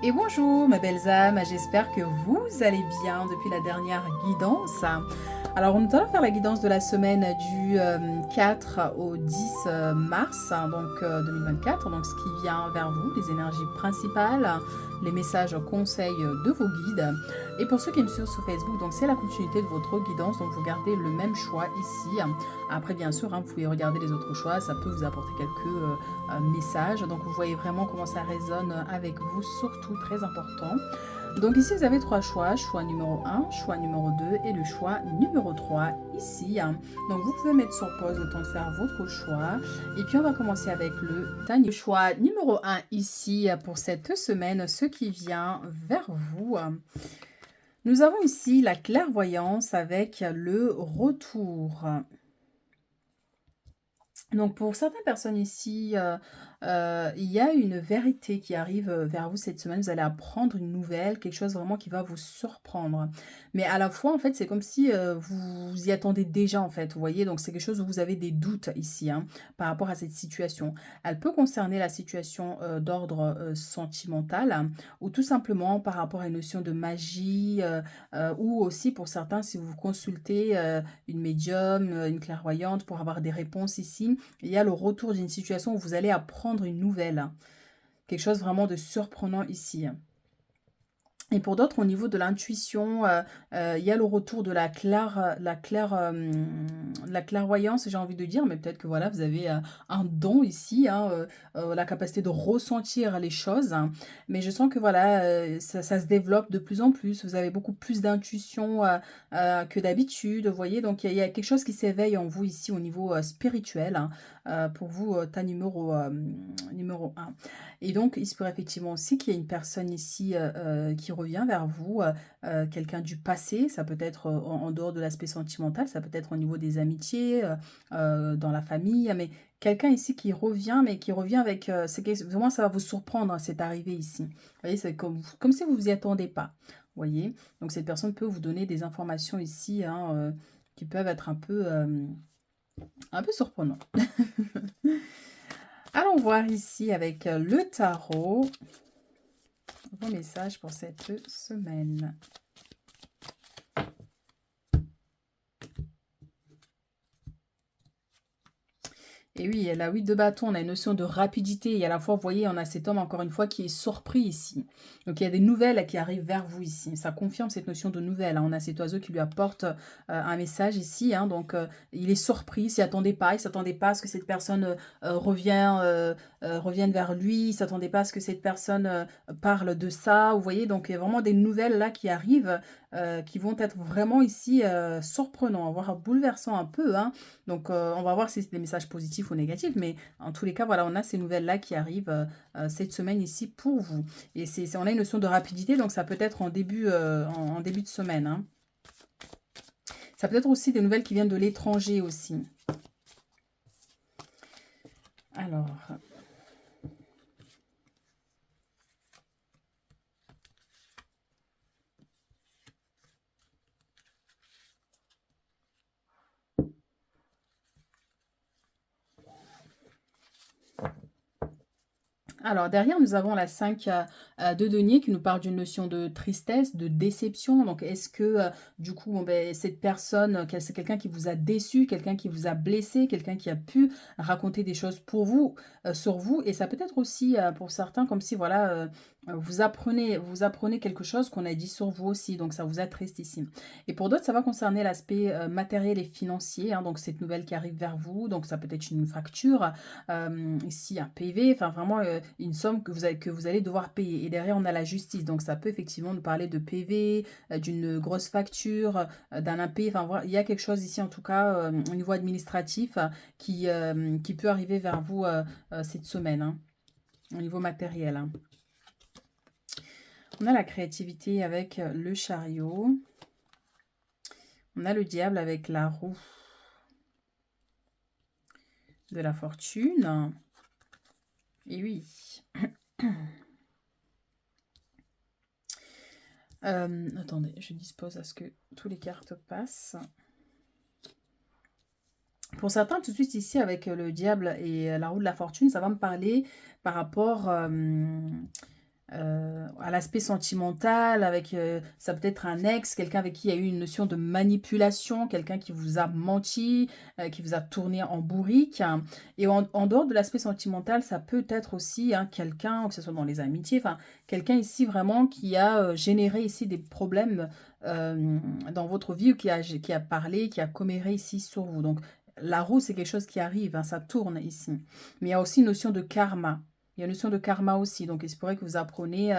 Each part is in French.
Et bonjour mes belles âmes, j'espère que vous allez bien depuis la dernière guidance. Alors nous allons faire la guidance de la semaine du 4 au 10 mars 2024, donc ce qui vient vers vous, les énergies principales, les messages conseils de vos guides. Et pour ceux qui me suivent sur Facebook, donc c'est la continuité de votre guidance, donc vous gardez le même choix ici. Après bien sûr, vous pouvez regarder les autres choix, ça peut vous apporter quelques message. Donc vous voyez vraiment comment ça résonne avec vous, surtout très important. Donc ici vous avez trois choix, choix numéro 1, choix numéro 2 et le choix numéro 3 ici. Donc vous pouvez mettre sur pause le temps de faire votre choix. Et puis on va commencer avec le dernier choix numéro 1 ici pour cette semaine, ce qui vient vers vous. Nous avons ici la clairvoyance avec le retour. Donc pour certaines personnes ici, il y a une vérité qui arrive vers vous cette semaine. Vous allez apprendre une nouvelle, quelque chose vraiment qui va vous surprendre. Mais à la fois, en fait, c'est comme si vous y attendez déjà, en fait. Vous voyez, donc c'est quelque chose où vous avez des doutes ici par rapport à cette situation. Elle peut concerner la situation d'ordre sentimental ou tout simplement par rapport à une notion de magie ou aussi pour certains, si vous consultez une médium, une clairvoyante pour avoir des réponses ici, il y a le retour d'une situation où vous allez apprendre une nouvelle. Quelque chose vraiment de surprenant ici. Et pour d'autres, au niveau de l'intuition, il y a le retour de la clairvoyance, j'ai envie de dire, mais peut-être que voilà, vous avez un don ici, la capacité de ressentir les choses. Mais je sens que voilà, ça se développe de plus en plus. Vous avez beaucoup plus d'intuition que d'habitude, vous voyez. Donc il y a quelque chose qui s'éveille en vous ici au niveau spirituel. Pour vous, tas numéro 1. Et donc, il se pourrait effectivement aussi qu'il y ait une personne ici qui revient vers vous, quelqu'un du passé, ça peut être en dehors de l'aspect sentimental, ça peut être au niveau des amitiés, dans la famille, mais quelqu'un ici qui revient, mais qui revient avec... vraiment, ça va vous surprendre, cette arrivée ici. Vous voyez, c'est comme si vous vous y attendez pas. Vous voyez, donc cette personne peut vous donner des informations ici qui peuvent être un peu surprenantes. Allons voir ici avec le tarot vos messages pour cette semaine. Et oui, la 8 de bâton, on a une notion de rapidité. Et à la fois, vous voyez, on a cet homme, encore une fois, qui est surpris ici. Donc, il y a des nouvelles qui arrivent vers vous ici. Ça confirme cette notion de nouvelles. On a cet oiseau qui lui apporte un message ici. Donc, il est surpris, il s'y attendait pas. Il ne s'attendait pas à ce que cette personne revienne vers lui. Il ne s'attendait pas à ce que cette personne parle de ça. Vous voyez, donc, il y a vraiment des nouvelles là qui arrivent, qui vont être vraiment ici surprenants, voire bouleversants un peu. Donc, on va voir si c'est des messages positifs ou négatifs, mais en tous les cas, voilà, on a ces nouvelles-là qui arrivent cette semaine ici pour vous. Et on a une notion de rapidité, donc ça peut être en début de semaine. Ça peut être aussi des nouvelles qui viennent de l'étranger aussi. Alors... Alors, derrière, nous avons la 5 de denier qui nous parle d'une notion de tristesse, de déception. Donc, est-ce que, du coup, cette personne, c'est quelqu'un qui vous a déçu, quelqu'un qui vous a blessé, quelqu'un qui a pu raconter des choses pour vous, sur vous. Et ça peut être aussi, pour certains, comme si, voilà, vous apprenez quelque chose qu'on a dit sur vous aussi. Donc, ça vous attriste ici. Et pour d'autres, ça va concerner l'aspect matériel et financier. Donc, cette nouvelle qui arrive vers vous. Donc, ça peut être une facture, ici un PV, enfin vraiment une somme que vous allez devoir payer. Et derrière, on a la justice. Donc, ça peut effectivement nous parler de PV, d'une grosse facture, d'un impayé. Enfin, voilà, il y a quelque chose ici, en tout cas, au niveau administratif, qui peut arriver vers vous cette semaine, au niveau matériel. On a la créativité avec le chariot. On a le diable avec la roue de la fortune. Et oui. Attendez, je dispose à ce que tous les cartes passent. Pour certains, tout de suite ici, avec le diable et la roue de la fortune, ça va me parler par rapport à l'aspect sentimental, avec, ça peut être un ex, quelqu'un avec qui il y a eu une notion de manipulation, quelqu'un qui vous a menti, qui vous a tourné en bourrique, hein. Et en dehors de l'aspect sentimental, ça peut être aussi, hein, quelqu'un, que ce soit dans les amitiés, enfin, quelqu'un ici vraiment qui a, généré ici des problèmes, dans votre vie ou qui a parlé, qui a comméré ici sur vous. Donc la roue, c'est quelque chose qui arrive, hein, ça tourne ici. Mais il y a aussi une notion de karma. Il y a une notion de karma aussi. Donc, il se pourrait que vous appreniez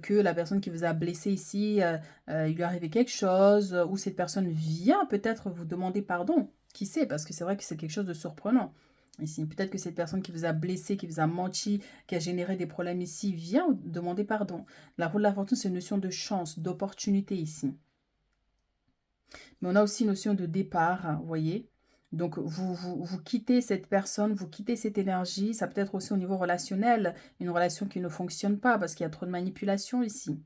que la personne qui vous a blessé ici, il lui est arrivé quelque chose, ou cette personne vient peut-être vous demander pardon. Qui sait? Parce que c'est vrai que c'est quelque chose de surprenant. Ici, peut-être que cette personne qui vous a blessé, qui vous a menti, qui a généré des problèmes ici, vient vous demander pardon. La roue de la fortune, c'est une notion de chance, d'opportunité ici. Mais on a aussi une notion de départ, hein, vous voyez. Donc, vous quittez cette personne, vous quittez cette énergie. Ça peut être aussi au niveau relationnel, une relation qui ne fonctionne pas parce qu'il y a trop de manipulation ici.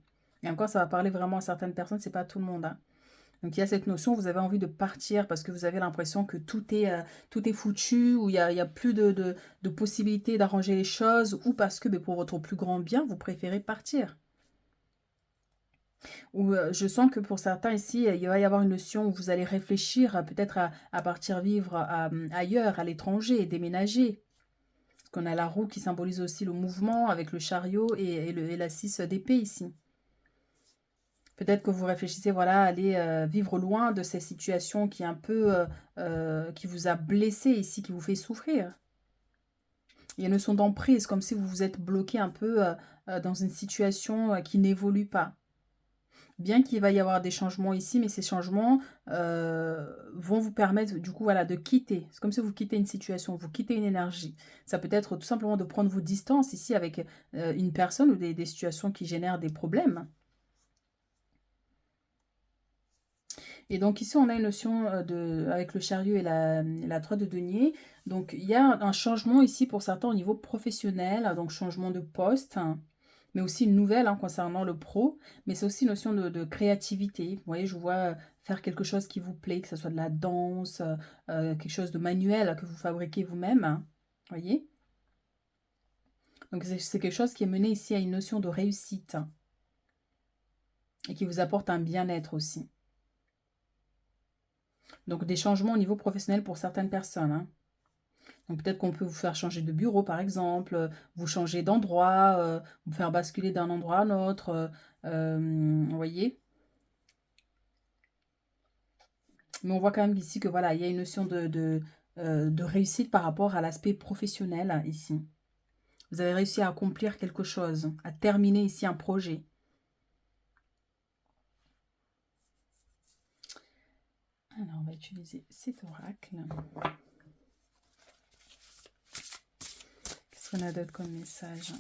Et encore, ça va parler vraiment à certaines personnes, c'est pas à tout le monde, hein. Donc, il y a cette notion, vous avez envie de partir parce que vous avez l'impression que tout est foutu, ou il y a plus de possibilités d'arranger les choses, ou parce que, ben, pour votre plus grand bien, vous préférez partir. Ou je sens que pour certains ici, il va y avoir une notion où vous allez réfléchir peut-être à partir vivre ailleurs, à l'étranger, déménager. Parce qu'on a la roue qui symbolise aussi le mouvement avec le chariot et la 6 d'épée ici. Peut-être que vous réfléchissez, voilà, à aller vivre loin de ces situations qui un peu, qui vous a blessé ici, qui vous fait souffrir. Il y a une notion d'emprise, comme si vous vous êtes bloqué un peu dans une situation qui n'évolue pas. Bien qu'il va y avoir des changements ici, mais ces changements vont vous permettre du coup voilà, de quitter. C'est comme si vous quittez une situation, vous quittez une énergie. Ça peut être tout simplement de prendre vos distances ici avec une personne ou des situations qui génèrent des problèmes. Et donc ici, on a une notion avec le chariot et la 3 de denier. Donc il y a un changement ici pour certains au niveau professionnel, donc changement de poste, hein, mais aussi une nouvelle, hein, concernant le pro. Mais c'est aussi une notion de créativité. Vous voyez, je vois faire quelque chose qui vous plaît, que ce soit de la danse, quelque chose de manuel que vous fabriquez vous-même, hein. Vous voyez? Donc c'est quelque chose qui est mené ici à une notion de réussite, hein, et qui vous apporte un bien-être aussi. Donc des changements au niveau professionnel pour certaines personnes, hein. Donc peut-être qu'on peut vous faire changer de bureau, par exemple, vous changer d'endroit, vous faire basculer d'un endroit à un autre, vous voyez? Mais on voit quand même ici que voilà, il y a une notion de réussite par rapport à l'aspect professionnel ici. Vous avez réussi à accomplir quelque chose, à terminer ici un projet. Alors, on va utiliser cet oracle. Qu'est-ce qu'on a d'autre comme message?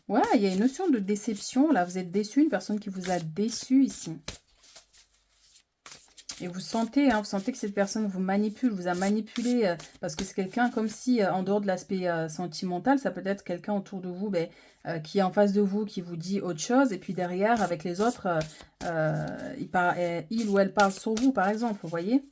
Ouais, il y a une notion de déception. Là, vous êtes déçu, une personne qui vous a déçu ici. Et vous sentez, hein, vous sentez que cette personne vous manipule, vous a manipulé, parce que c'est quelqu'un comme si, en dehors de l'aspect sentimental, ça peut être quelqu'un autour de vous, ben, qui est en face de vous, qui vous dit autre chose, et puis derrière, avec les autres, il ou elle parle sur vous, par exemple, vous voyez?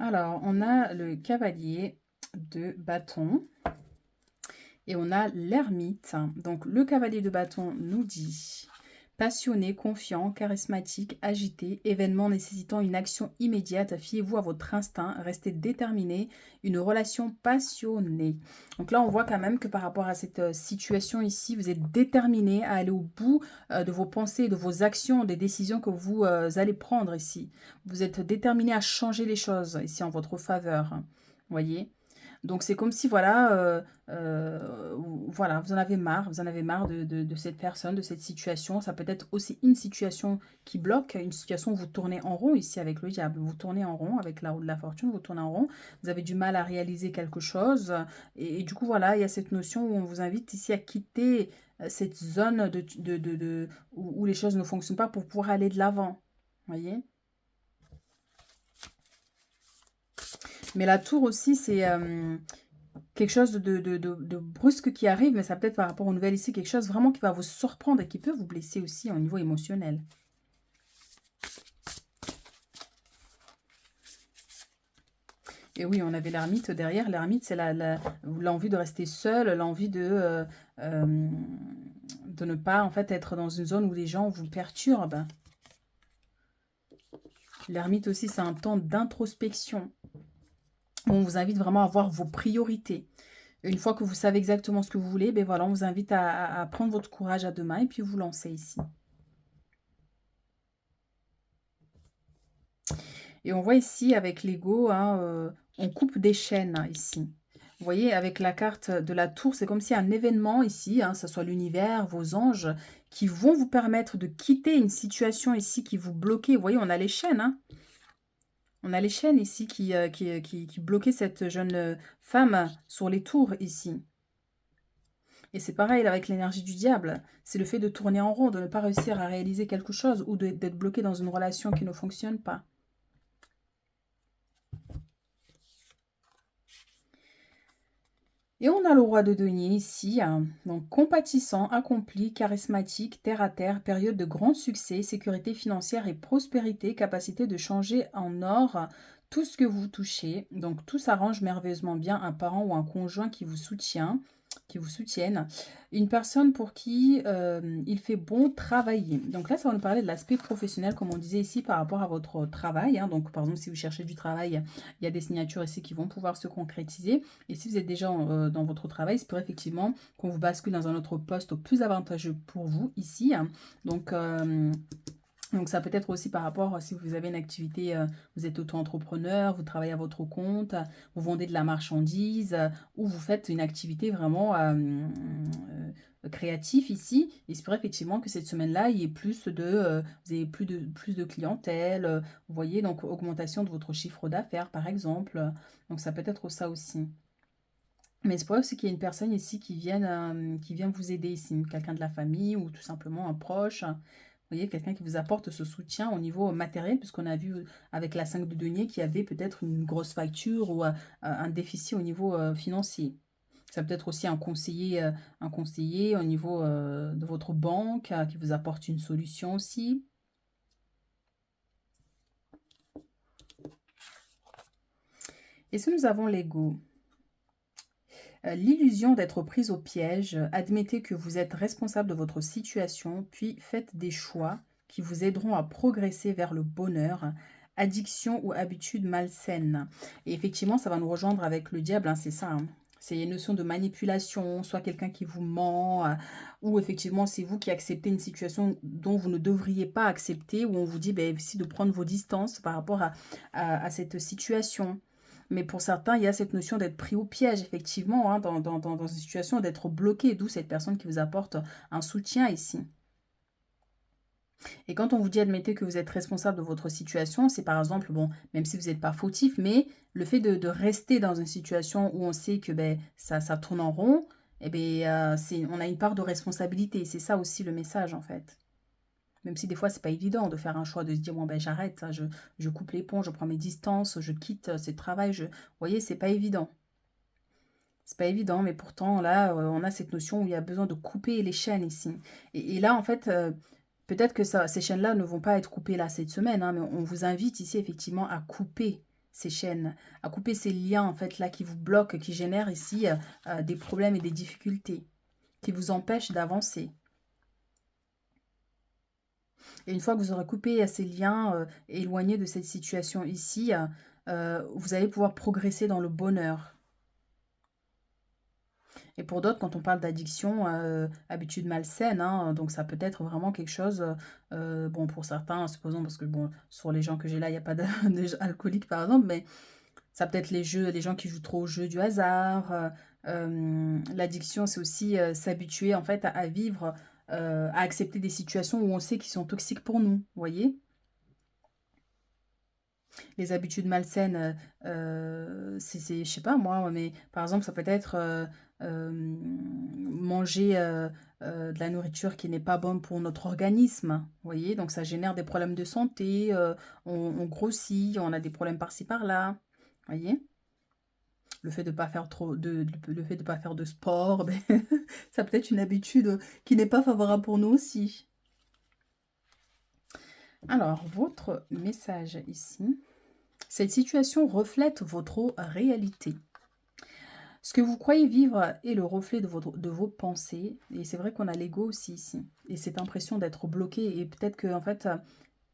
Alors, on a le cavalier de bâton. Et on a l'ermite. Donc le cavalier de bâton nous dit: passionné, confiant, charismatique, agité, événement nécessitant une action immédiate, fiez-vous à votre instinct, restez déterminé, une relation passionnée. Donc là, on voit quand même que par rapport à cette situation ici, vous êtes déterminé à aller au bout de vos pensées, de vos actions, des décisions que vous allez prendre ici. Vous êtes déterminé à changer les choses ici en votre faveur. Vous voyez? Donc c'est comme si, voilà, voilà, vous en avez marre de cette personne, de cette situation. Ça peut être aussi une situation qui bloque, une situation où vous tournez en rond ici avec le diable. Vous tournez en rond avec la roue de la fortune, vous tournez en rond. Vous avez du mal à réaliser quelque chose. Et du coup, voilà, il y a cette notion où on vous invite ici à quitter cette zone où les choses ne fonctionnent pas pour pouvoir aller de l'avant. Voyez? Mais la tour aussi, quelque chose de brusque qui arrive, mais ça peut être par rapport aux nouvelles ici, quelque chose vraiment qui va vous surprendre et qui peut vous blesser aussi au niveau émotionnel. Et oui, on avait l'ermite derrière. L'ermite, c'est l'envie de rester seul, l'envie de ne pas en fait être dans une zone où les gens vous perturbent. L'ermite aussi, c'est un temps d'introspection. On vous invite vraiment à voir vos priorités. Une fois que vous savez exactement ce que vous voulez, ben voilà, on vous invite à prendre votre courage à deux mains et puis vous lancer ici. Et on voit ici avec l'ego, hein, on coupe des chaînes hein, ici. Vous voyez, avec la carte de la tour, c'est comme si un événement ici, hein, ce soit l'univers, vos anges, qui vont vous permettre de quitter une situation ici qui vous bloquait. Vous voyez, on a les chaînes. Hein. On a les chaînes ici qui bloquaient cette jeune femme sur les tours ici. Et c'est pareil avec l'énergie du diable. C'est le fait de tourner en rond, de ne pas réussir à réaliser quelque chose ou d'être bloqué dans une relation qui ne fonctionne pas. Et on a le roi de denier ici, hein. Donc compatissant, accompli, charismatique, terre à terre, période de grand succès, sécurité financière et prospérité, capacité de changer en or tout ce que vous touchez. Donc tout s'arrange merveilleusement bien, un parent ou un conjoint qui vous soutient, qui vous soutiennent. Une personne pour qui il fait bon travailler. Donc là, ça va nous parler de l'aspect professionnel, comme on disait ici, par rapport à votre travail. Hein. Donc par exemple, si vous cherchez du travail, il y a des signatures ici qui vont pouvoir se concrétiser. Et si vous êtes déjà dans votre travail, c'est pour effectivement qu'on vous bascule dans un autre poste plus avantageux pour vous ici. Hein. Donc ça peut être aussi par rapport, si vous avez une activité, vous êtes auto-entrepreneur, vous travaillez à votre compte, vous vendez de la marchandise, ou vous faites une activité vraiment créative ici. Il se pourrait effectivement que cette semaine-là, il y ait vous ayez plus de clientèle, vous voyez, donc augmentation de votre chiffre d'affaires par exemple. Donc ça peut être ça aussi. Mais c'est pour aussi qu'il y a une personne ici qui vient vous aider ici, quelqu'un de la famille ou tout simplement un proche. Vous voyez, quelqu'un qui vous apporte ce soutien au niveau matériel, puisqu'on a vu avec la 5 de denier qu'il y avait peut-être une grosse facture ou un déficit au niveau financier. Ça peut être aussi un conseiller au niveau de votre banque qui vous apporte une solution aussi. Et si nous avons l'ego, l'illusion d'être prise au piège, admettez que vous êtes responsable de votre situation, puis faites des choix qui vous aideront à progresser vers le bonheur, addiction ou habitude malsaine. Et effectivement, ça va nous rejoindre avec le diable, hein, c'est ça. Hein. C'est une notion de manipulation, soit quelqu'un qui vous ment, ou effectivement c'est vous qui acceptez une situation dont vous ne devriez pas accepter, où on vous dit ben, aussi de prendre vos distances par rapport à cette situation. Mais pour certains, il y a cette notion d'être pris au piège, effectivement, hein, dans une situation d'être bloqué, d'où cette personne qui vous apporte un soutien ici. Et quand on vous dit admettez que vous êtes responsable de votre situation, c'est par exemple, bon, même si vous n'êtes pas fautif, mais le fait de rester dans une situation où on sait que ben, ça tourne en rond, eh ben, on a une part de responsabilité. C'est ça aussi le message, en fait. Même si des fois, c'est pas évident de faire un choix, de se dire, bon, ben j'arrête, hein, je coupe les ponts, je prends mes distances, je quitte ce travail. Vous voyez, c'est pas évident. C'est pas évident, mais pourtant, là, on a cette notion où il y a besoin de couper les chaînes ici. Et là, en fait, peut-être que ces chaînes-là ne vont pas être coupées là cette semaine, hein, mais on vous invite ici effectivement à couper ces chaînes, à couper ces liens en fait là qui vous bloquent, qui génèrent ici des problèmes et des difficultés, qui vous empêchent d'avancer. Et une fois que vous aurez coupé ces liens, éloignés de cette situation ici, vous allez pouvoir progresser dans le bonheur. Et pour d'autres, quand on parle d'addiction, habitude malsaine, hein, donc ça peut être vraiment quelque chose, bon pour certains, supposons, parce que bon, sur les gens que j'ai là, il n'y a pas d'alcoolique par exemple, mais ça peut être les jeux, les gens qui jouent trop aux jeux du hasard. L'addiction, c'est aussi s'habituer en fait à vivre, à accepter des situations où on sait qu'ils sont toxiques pour nous, vous voyez? Les habitudes malsaines, je sais pas moi, mais par exemple, ça peut être manger de la nourriture qui n'est pas bonne pour notre organisme. Vous voyez, donc ça génère des problèmes de santé, on grossit, on a des problèmes par-ci par-là. Vous voyez? le fait de pas faire trop le fait de pas faire de sport, beh, ça peut être une habitude, qui n'est pas favorable pour nous aussi. Alors, votre message ici: «Cette situation reflète votre réalité. Ce que vous croyez vivre est le reflet de vos pensées» et c'est vrai qu'on a l'ego aussi ici et cette impression d'être bloqué et peut-être que en fait,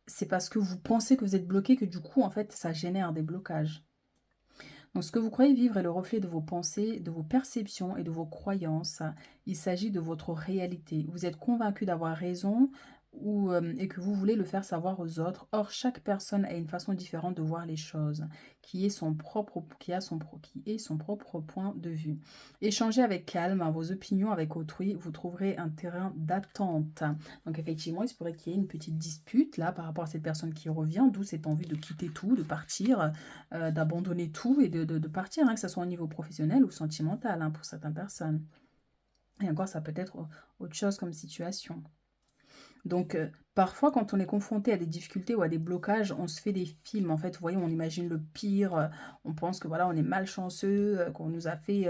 c'est parce que vous pensez que vous êtes bloqué que du coup, en fait, ça génère des blocages. Donc, ce que vous croyez vivre est le reflet de vos pensées, de vos perceptions et de vos croyances. Il s'agit de votre réalité. Vous êtes convaincu d'avoir raison et que vous voulez le faire savoir aux autres. Or, chaque personne a une façon différente de voir les choses, qui est son propre point de vue. Échangez avec calme vos opinions avec autrui, vous trouverez un terrain d'attente. Donc, effectivement, il se pourrait qu'il y ait une petite dispute là par rapport à cette personne qui revient, d'où cette envie de quitter tout, de partir, d'abandonner tout et de partir, hein, que ce soit au niveau professionnel ou sentimental, hein, pour certaines personnes. Et encore, ça peut être autre chose comme situation. Donc, parfois, quand on est confronté à des difficultés ou à des blocages, on se fait des films. En fait, vous voyez, on imagine le pire, on pense que voilà, on est malchanceux, qu'on nous a fait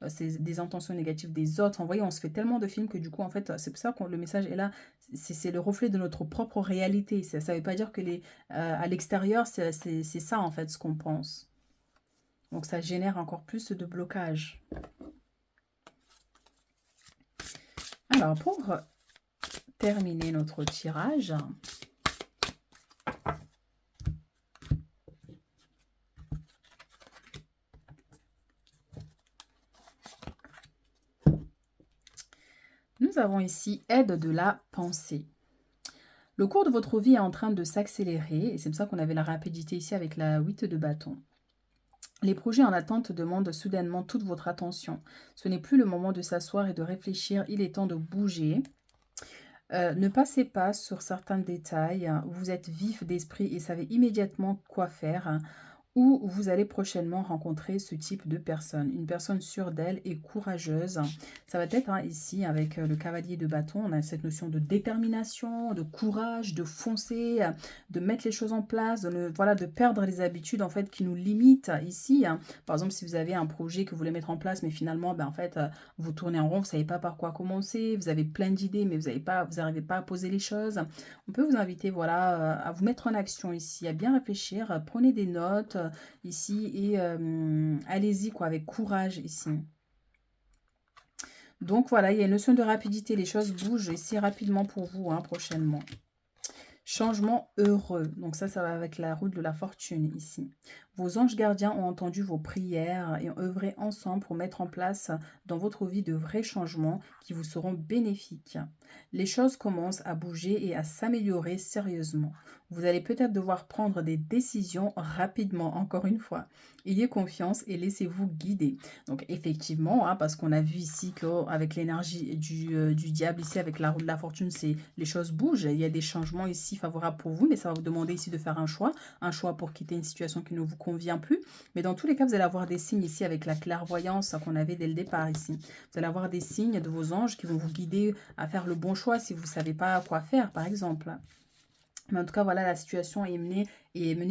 des intentions négatives des autres. Vous voyez, on se fait tellement de films que du coup, en fait, c'est pour ça que le message est là. C'est le reflet de notre propre réalité. Ça ne veut pas dire que à l'extérieur, c'est ça, en fait, ce qu'on pense. Donc, ça génère encore plus de blocages. Alors, pour terminer notre tirage, nous avons ici aide de la pensée. Le cours de votre vie est en train de s'accélérer et c'est pour ça qu'on avait la rapidité ici avec la 8 de bâton. Les projets en attente demandent soudainement toute votre attention. Ce n'est plus le moment de s'asseoir et de réfléchir, il est temps de bouger. Ne passez pas sur certains détails, vous êtes vif d'esprit et savez immédiatement quoi faire. Où vous allez prochainement rencontrer ce type de personne. Une personne sûre d'elle et courageuse. Ça va être ici avec le cavalier de bâton. On a cette notion de détermination, de courage, de foncer, de mettre les choses en place, voilà, de perdre les habitudes en fait qui nous limitent ici. Par exemple, si vous avez un projet que vous voulez mettre en place, mais finalement, en fait, vous tournez en rond, vous ne savez pas par quoi commencer, vous avez plein d'idées, mais vous n'arrivez pas à poser les choses. On peut vous inviter, voilà, à vous mettre en action ici, à bien réfléchir, prenez des notes, ici et allez-y quoi avec courage ici. Donc voilà, il y a une notion de rapidité, les choses bougent ici rapidement pour vous prochainement. Changement heureux, donc ça va avec la route de la fortune ici. Vos anges gardiens ont entendu vos prières et ont œuvré ensemble pour mettre en place dans votre vie de vrais changements qui vous seront bénéfiques. Les choses commencent à bouger et à s'améliorer sérieusement. Vous allez peut-être devoir prendre des décisions rapidement, encore une fois. Ayez confiance et laissez-vous guider. Donc effectivement, parce qu'on a vu ici qu'avec l'énergie du diable, ici avec la roue de la fortune, les choses bougent. Il y a des changements ici favorables pour vous, mais ça va vous demander ici de faire un choix pour quitter une situation qui ne vous convient plus. Mais dans tous les cas, vous allez avoir des signes ici avec la clairvoyance qu'on avait dès le départ ici. Vous allez avoir des signes de vos anges qui vont vous guider à faire le bon choix si vous ne savez pas quoi faire, par exemple. Mais en tout cas, voilà, la situation est menée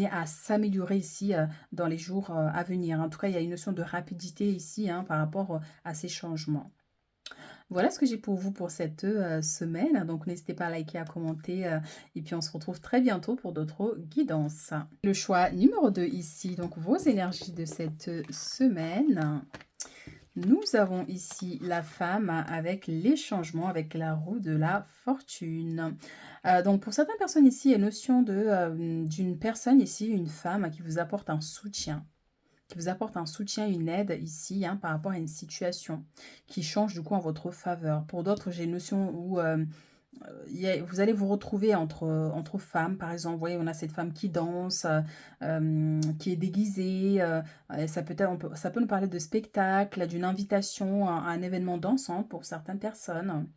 à s'améliorer ici dans les jours à venir. En tout cas, il y a une notion de rapidité ici par rapport à ces changements. Voilà ce que j'ai pour vous pour cette semaine. Donc, n'hésitez pas à liker, à commenter. Et puis, on se retrouve très bientôt pour d'autres guidances. Le choix numéro 2 ici, donc vos énergies de cette semaine. Nous avons ici la femme avec les changements, avec la roue de la fortune. Donc pour certaines personnes ici, il y a une notion d'une personne ici, une femme qui vous apporte un soutien. Qui vous apporte un soutien, une aide ici par rapport à une situation qui change du coup en votre faveur. Pour d'autres, j'ai une notion où vous allez vous retrouver entre femmes, par exemple. Vous voyez, on a cette femme qui danse, qui est déguisée. Ça peut nous parler de spectacle, d'une invitation à un événement dansant pour certaines personnes.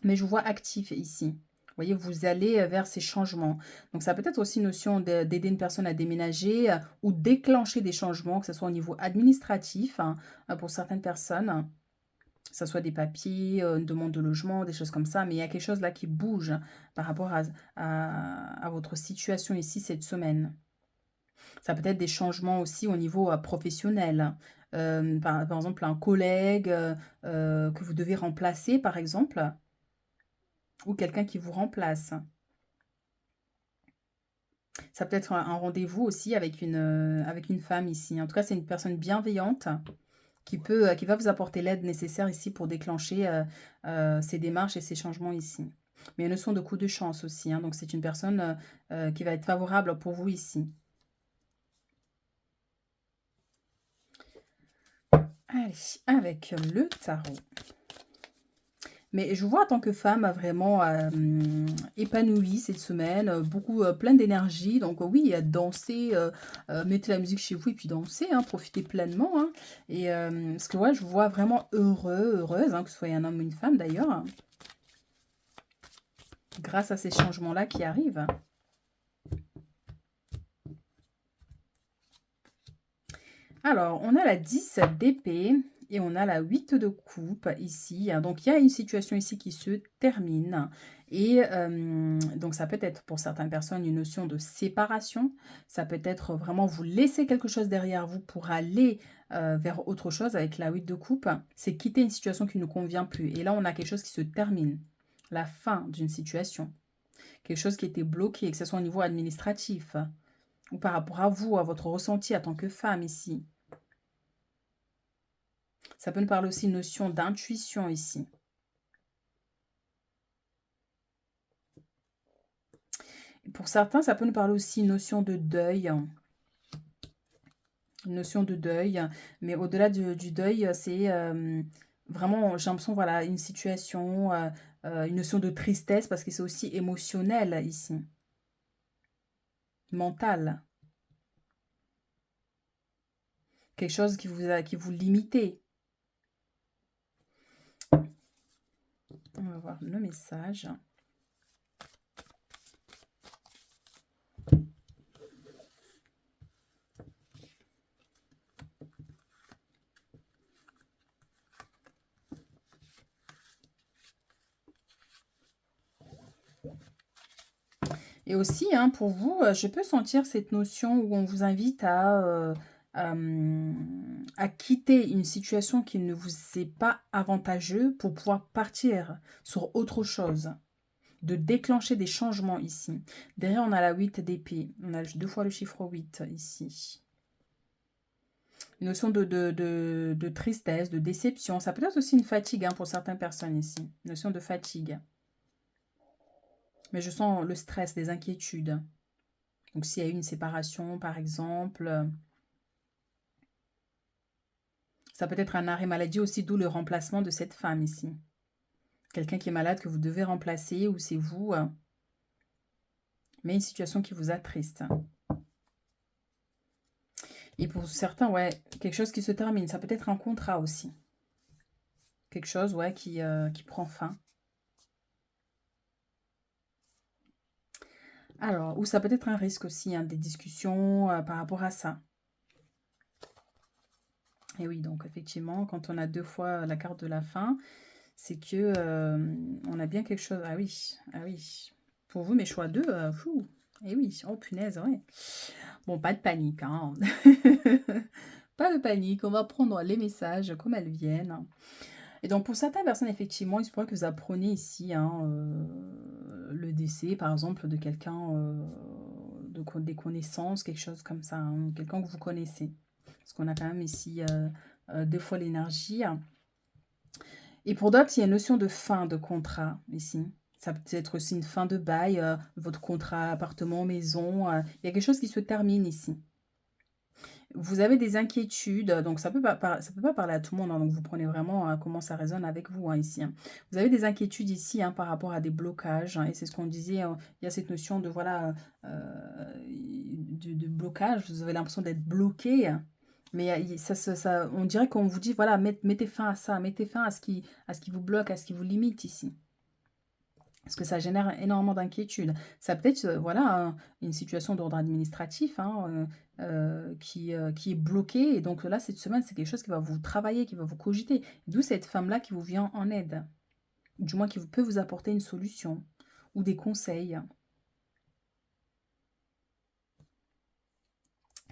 Mais je vous vois actif ici. Vous voyez, vous allez vers ces changements. Donc, ça peut être aussi une notion d'aider une personne à déménager ou déclencher des changements, que ce soit au niveau administratif pour certaines personnes. Que ce soit des papiers, une demande de logement, des choses comme ça. Mais il y a quelque chose là qui bouge par rapport à votre situation ici cette semaine. Ça peut être des changements aussi au niveau professionnel. par exemple un collègue que vous devez remplacer, par exemple, ou quelqu'un qui vous remplace. Ça peut être un rendez-vous aussi avec une femme ici. En tout cas, c'est une personne bienveillante qui va vous apporter l'aide nécessaire ici pour déclencher ces démarches et ces changements ici. Mais il y a une notion de coup de chance aussi, hein, donc c'est une personne qui va être favorable pour vous ici. Allez, avec le tarot. Mais je vous vois en tant que femme vraiment épanouie cette semaine, beaucoup pleine d'énergie. Donc oui, danser, mettez la musique chez vous et puis dansez, hein, profitez pleinement. Hein. Et parce que ouais, je vous vois vraiment heureuse, hein, que ce soit un homme ou une femme d'ailleurs, hein, grâce à ces changements-là qui arrivent. Alors, on a la 10 d'épée et on a la 8 de coupe ici. Donc, il y a une situation ici qui se termine. Et donc, ça peut être pour certaines personnes une notion de séparation. Ça peut être vraiment vous laisser quelque chose derrière vous pour aller vers autre chose avec la 8 de coupe. C'est quitter une situation qui ne convient plus. Et là, on a quelque chose qui se termine. La fin d'une situation. Quelque chose qui était bloqué, que ce soit au niveau administratif ou par rapport à vous, à votre ressenti en tant que femme ici. Ça peut nous parler aussi de notion d'intuition ici. Et pour certains, ça peut nous parler aussi de notion de deuil. Une notion de deuil. Mais au-delà du deuil, c'est vraiment, j'ai l'impression, voilà, une situation, une notion de tristesse, parce que c'est aussi émotionnel ici. Mental. Quelque chose qui vous limitait. On va voir le message. Et aussi, hein, pour vous, je peux sentir cette notion où on vous invite à quitter une situation qui ne vous est pas avantageuse pour pouvoir partir sur autre chose, de déclencher des changements ici. Derrière, on a la 8 d'épée. On a 2 fois le chiffre 8 ici. Une notion de tristesse, de déception. Ça peut être aussi une fatigue hein, pour certaines personnes ici. Une notion de fatigue. Mais je sens le stress, des inquiétudes. Donc, s'il y a eu une séparation, par exemple, ça peut être un arrêt maladie aussi, d'où le remplacement de cette femme ici. Quelqu'un qui est malade que vous devez remplacer ou c'est vous, mais une situation qui vous attriste. Et pour certains, ouais, quelque chose qui se termine. Ça peut être un contrat aussi. Quelque chose, ouais, qui prend fin. Alors, ou ça peut être un risque aussi, hein, des discussions par rapport à ça. Et oui, donc effectivement, quand on a 2 fois la carte de la fin, c'est que on a bien quelque chose. Ah oui, ah oui. Pour vous, mes choix 2, fou. Eh oui, oh punaise, ouais. Bon, pas de panique, hein. Pas de panique, on va prendre les messages comme elles viennent. Et donc, pour certaines personnes, effectivement, il se pourrait que vous appreniez ici hein, le décès, par exemple, de quelqu'un, des connaissances, quelque chose comme ça, hein, quelqu'un que vous connaissez. Parce qu'on a quand même ici 2 fois l'énergie. Et pour d'autres, il y a une notion de fin de contrat ici. Ça peut être aussi une fin de bail, votre contrat appartement, maison. Il y a quelque chose qui se termine ici. Vous avez des inquiétudes, donc ça peut ça peut pas parler à tout le monde, hein, donc vous prenez vraiment comment ça résonne avec vous hein, ici. Hein. Vous avez des inquiétudes ici hein, par rapport à des blocages, hein, et c'est ce qu'on disait, il y a cette notion de, voilà, de blocage, vous avez l'impression d'être bloqué, mais on dirait qu'on vous dit, voilà, mettez fin à ça, mettez fin à ce qui vous bloque, à ce qui vous limite ici. Parce que ça génère énormément d'inquiétudes. Ça peut être voilà, une situation d'ordre administratif hein, qui est bloquée. Et donc là, cette semaine, c'est quelque chose qui va vous travailler, qui va vous cogiter. D'où cette femme-là qui vous vient en aide. Du moins, qui peut vous apporter une solution ou des conseils.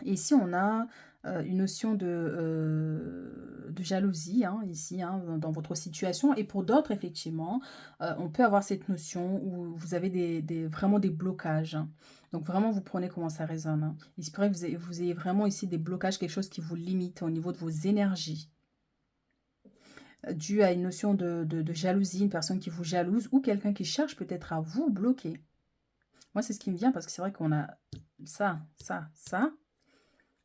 Et ici, on a une notion de jalousie, hein, ici, hein, dans votre situation. Et pour d'autres, effectivement, on peut avoir cette notion où vous avez vraiment des blocages, hein. Donc, vraiment, vous prenez comment ça résonne, hein. Il se pourrait que vous ayez vraiment ici des blocages, quelque chose qui vous limite au niveau de vos énergies, dû à une notion de jalousie, une personne qui vous jalouse ou quelqu'un qui cherche peut-être à vous bloquer. Moi, c'est ce qui me vient parce que c'est vrai qu'on a ça, ça, ça.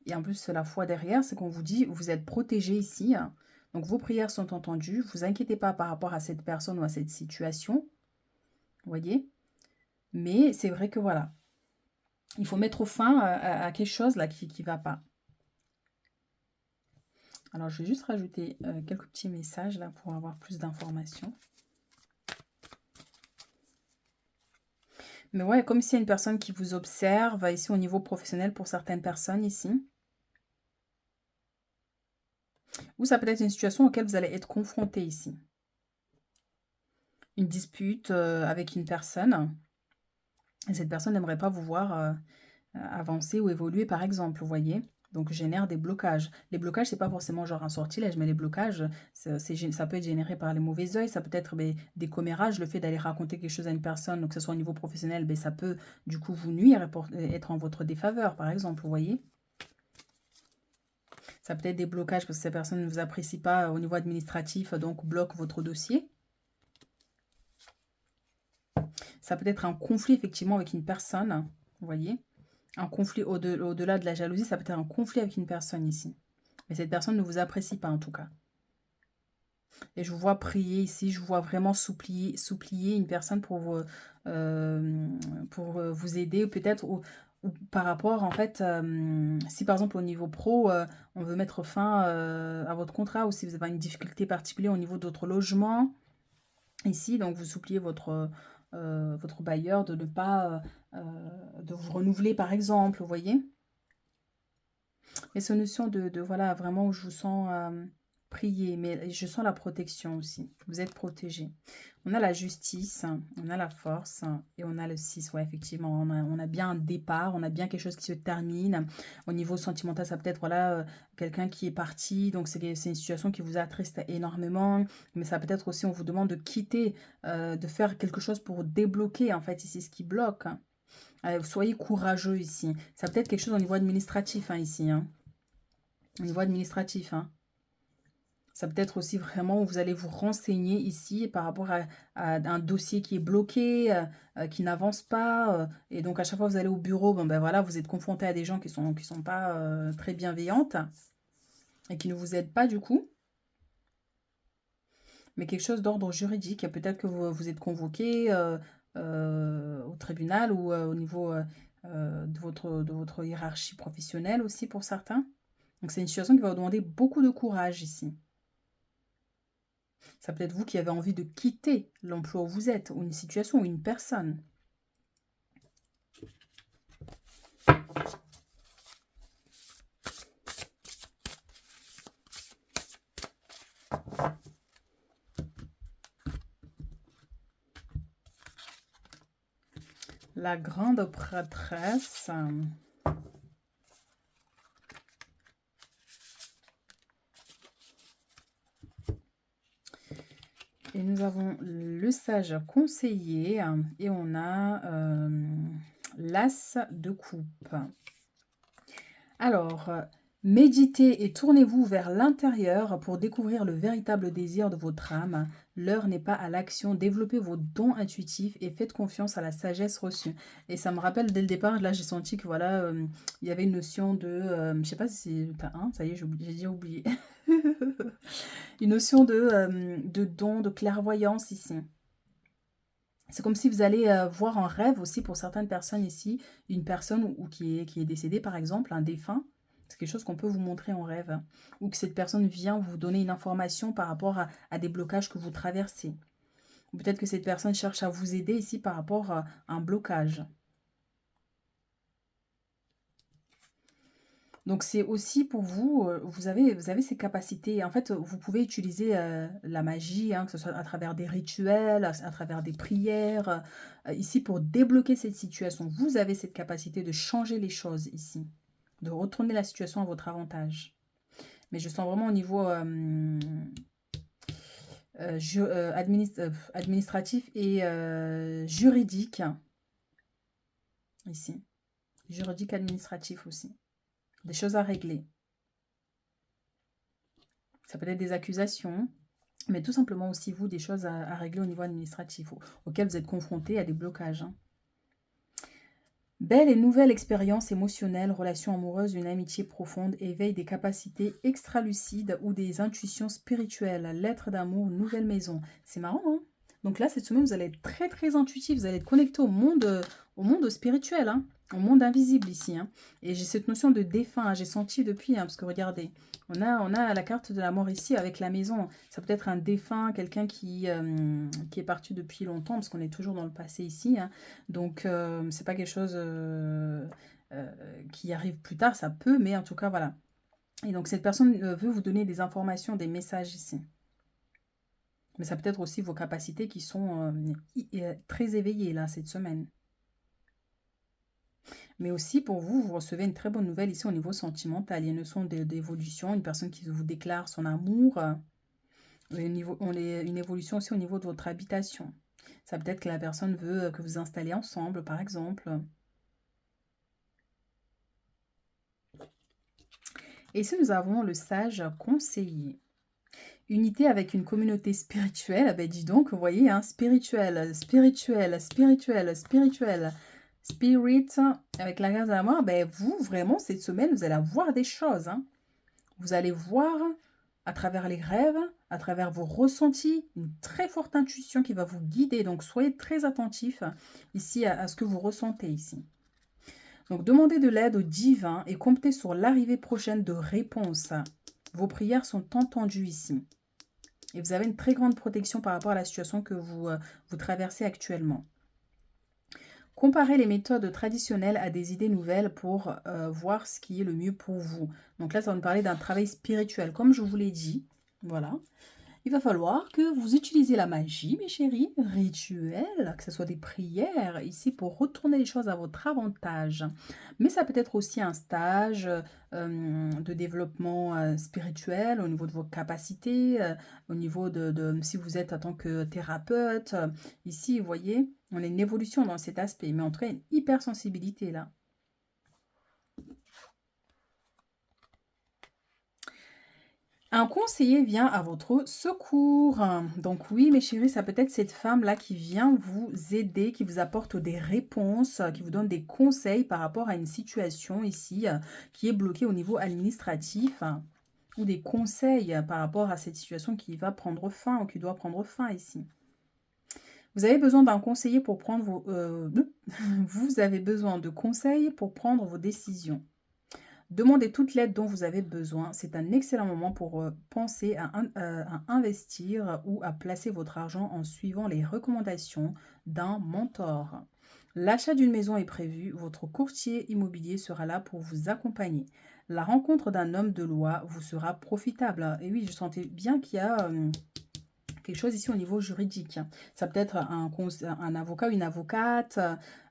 Et en plus, la foi derrière, c'est qu'on vous dit, vous êtes protégé ici, hein. Donc, vos prières sont entendues. Vous inquiétez pas par rapport à cette personne ou à cette situation. Vous voyez? Mais c'est vrai que voilà, il faut mettre fin à quelque chose là qui ne va pas. Alors, je vais juste rajouter quelques petits messages là pour avoir plus d'informations. Mais ouais, comme s'il y a une personne qui vous observe, ici au niveau professionnel pour certaines personnes ici. Ou ça peut être une situation auquel vous allez être confronté ici. Une dispute avec une personne. Et cette personne n'aimerait pas vous voir avancer ou évoluer, par exemple, vous voyez? Donc, génère des blocages. Les blocages, c'est pas forcément genre un sortilège, mais les blocages, ça peut être généré par les mauvais œils, ça peut être des commérages, le fait d'aller raconter quelque chose à une personne, donc que ce soit au niveau professionnel, ça peut du coup vous nuire et être en votre défaveur, par exemple, vous voyez? Ça peut être des blocages parce que cette personne ne vous apprécie pas au niveau administratif, donc bloque votre dossier. Ça peut être un conflit effectivement avec une personne, vous voyez? Un conflit au-delà de la jalousie, ça peut être un conflit avec une personne ici. Mais cette personne ne vous apprécie pas en tout cas. Et je vous vois prier ici, je vous vois vraiment supplier une personne pour vous aider, peut-être, ou par rapport, en fait, si par exemple au niveau pro, on veut mettre fin à votre contrat, ou si vous avez une difficulté particulière au niveau de votre logement, ici, donc vous suppliez votre bailleur de ne pas de vous renouveler, par exemple, vous voyez? Mais cette notion voilà, vraiment où je vous sens prier, mais je sens la protection aussi. Vous êtes protégé. On a la justice, on a la force et on a le 6. Ouais, effectivement, on a bien un départ, on a bien quelque chose qui se termine. Au niveau sentimental, ça peut être voilà, quelqu'un qui est parti, donc c'est une situation qui vous attriste énormément, mais ça peut être aussi, on vous demande de quitter, de faire quelque chose pour débloquer, en fait, ici, ce qui bloque. Soyez courageux ici. Ça peut être quelque chose au niveau administratif, hein, ici, hein. Au niveau administratif, hein. Ça peut être aussi vraiment où vous allez vous renseigner ici par rapport à un dossier qui est bloqué, qui n'avance pas. Et donc, à chaque fois que vous allez au bureau, bon, ben voilà, vous êtes confronté à des gens qui sont pas très bienveillantes et qui ne vous aident pas du coup. Mais quelque chose d'ordre juridique. Peut-être que vous êtes convoqué au tribunal ou au niveau de votre hiérarchie professionnelle aussi pour certains. Donc, c'est une situation qui va vous demander beaucoup de courage ici. Ça peut être vous qui avez envie de quitter l'emploi où vous êtes, ou une situation, ou une personne. La grande prêtresse. Et nous avons le sage conseiller et on a l'as de coupe. Alors, méditez et tournez-vous vers l'intérieur pour découvrir le véritable désir de votre âme. L'heure n'est pas à l'action. Développez vos dons intuitifs et faites confiance à la sagesse reçue. Et ça me rappelle dès le départ, là j'ai senti que voilà, il y avait une notion de, je sais pas si c'est ça y est, j'ai déjà oublié. Une notion de don, de clairvoyance ici. C'est comme si vous allez voir en rêve aussi pour certaines personnes ici, une personne ou qui est décédée par exemple, un défunt. C'est quelque chose qu'on peut vous montrer en rêve. Ou que cette personne vient vous donner une information par rapport à des blocages que vous traversez. Ou peut-être que cette personne cherche à vous aider ici par rapport à un blocage. Donc c'est aussi pour vous, vous avez ces capacités. En fait, vous pouvez utiliser la magie, hein, que ce soit à travers des rituels, à travers des prières, ici pour débloquer cette situation. Vous avez cette capacité de changer les choses ici. de retourner la situation à votre avantage. Mais je sens vraiment au niveau administratif et juridique, ici. Juridique, administratif aussi. Des choses à régler. Ça peut être des accusations, mais tout simplement aussi, vous, des choses à régler au niveau administratif, auxquelles vous êtes confronté à des blocages. Hein. Belle et nouvelle expérience émotionnelle, relation amoureuse, une amitié profonde, éveil des capacités extra-lucides ou des intuitions spirituelles, lettre d'amour, nouvelle maison. C'est marrant, hein? Donc là, cette semaine, vous allez être très, très intuitif. Vous allez être connecté au monde spirituel, hein, au monde invisible ici. Hein. Et j'ai cette notion de défunt, hein, j'ai senti depuis, hein, parce que regardez, on a la carte de la mort ici avec la maison. Ça peut être un défunt, quelqu'un qui est parti depuis longtemps, parce qu'on est toujours dans le passé ici. Hein. Donc, c'est pas quelque chose qui arrive plus tard, ça peut, mais en tout cas, voilà. Et donc, cette personne veut vous donner des informations, des messages ici. Mais ça peut être aussi vos capacités qui sont très éveillées, là, cette semaine. Mais aussi, pour vous, vous recevez une très bonne nouvelle ici au niveau sentimental. Il y a une notion d'évolution, une personne qui vous déclare son amour. Une évolution aussi au niveau de votre habitation. Ça peut être que la personne veut que vous installez ensemble, par exemple. Et ici, nous avons le sage conseiller. Unité avec une communauté spirituelle. Ah ben dis donc, vous voyez, hein, spirituel, spirituel, spirituel, spirituel. Spirit, avec la carte de la mort, ben vous, vraiment, cette semaine, vous allez voir des choses. Hein. Vous allez voir à travers les rêves, à travers vos ressentis, une très forte intuition qui va vous guider. Donc, soyez très attentifs ici à ce que vous ressentez ici. Donc, demandez de l'aide au divin et comptez sur l'arrivée prochaine de réponses. Vos prières sont entendues ici. Et vous avez une très grande protection par rapport à la situation que vous traversez actuellement. Comparez les méthodes traditionnelles à des idées nouvelles pour voir ce qui est le mieux pour vous. Donc là, ça va nous parler d'un travail spirituel. Comme je vous l'ai dit, voilà. Il va falloir que vous utilisiez la magie, mes chéris, rituels, que ce soit des prières, ici pour retourner les choses à votre avantage. Mais ça peut être aussi un stage de développement spirituel au niveau de vos capacités, au niveau de si vous êtes en tant que thérapeute. Ici, vous voyez, on a une évolution dans cet aspect, mais en tout cas, une hypersensibilité là. Un conseiller vient à votre secours. Donc oui, mes chéris, ça peut être cette femme-là qui vient vous aider, qui vous apporte des réponses, qui vous donne des conseils par rapport à une situation ici qui est bloquée au niveau administratif, ou des conseils par rapport à cette situation qui va prendre fin ou qui doit prendre fin ici. Vous avez besoin d'un conseiller pour prendre vous avez besoin de conseils pour prendre vos décisions. Demandez toute l'aide dont vous avez besoin. C'est un excellent moment pour penser à investir ou à placer votre argent en suivant les recommandations d'un mentor. L'achat d'une maison est prévu. Votre courtier immobilier sera là pour vous accompagner. La rencontre d'un homme de loi vous sera profitable. Et oui, je sentais bien qu'il y a quelque chose ici au niveau juridique. Ça peut être un avocat ou une avocate,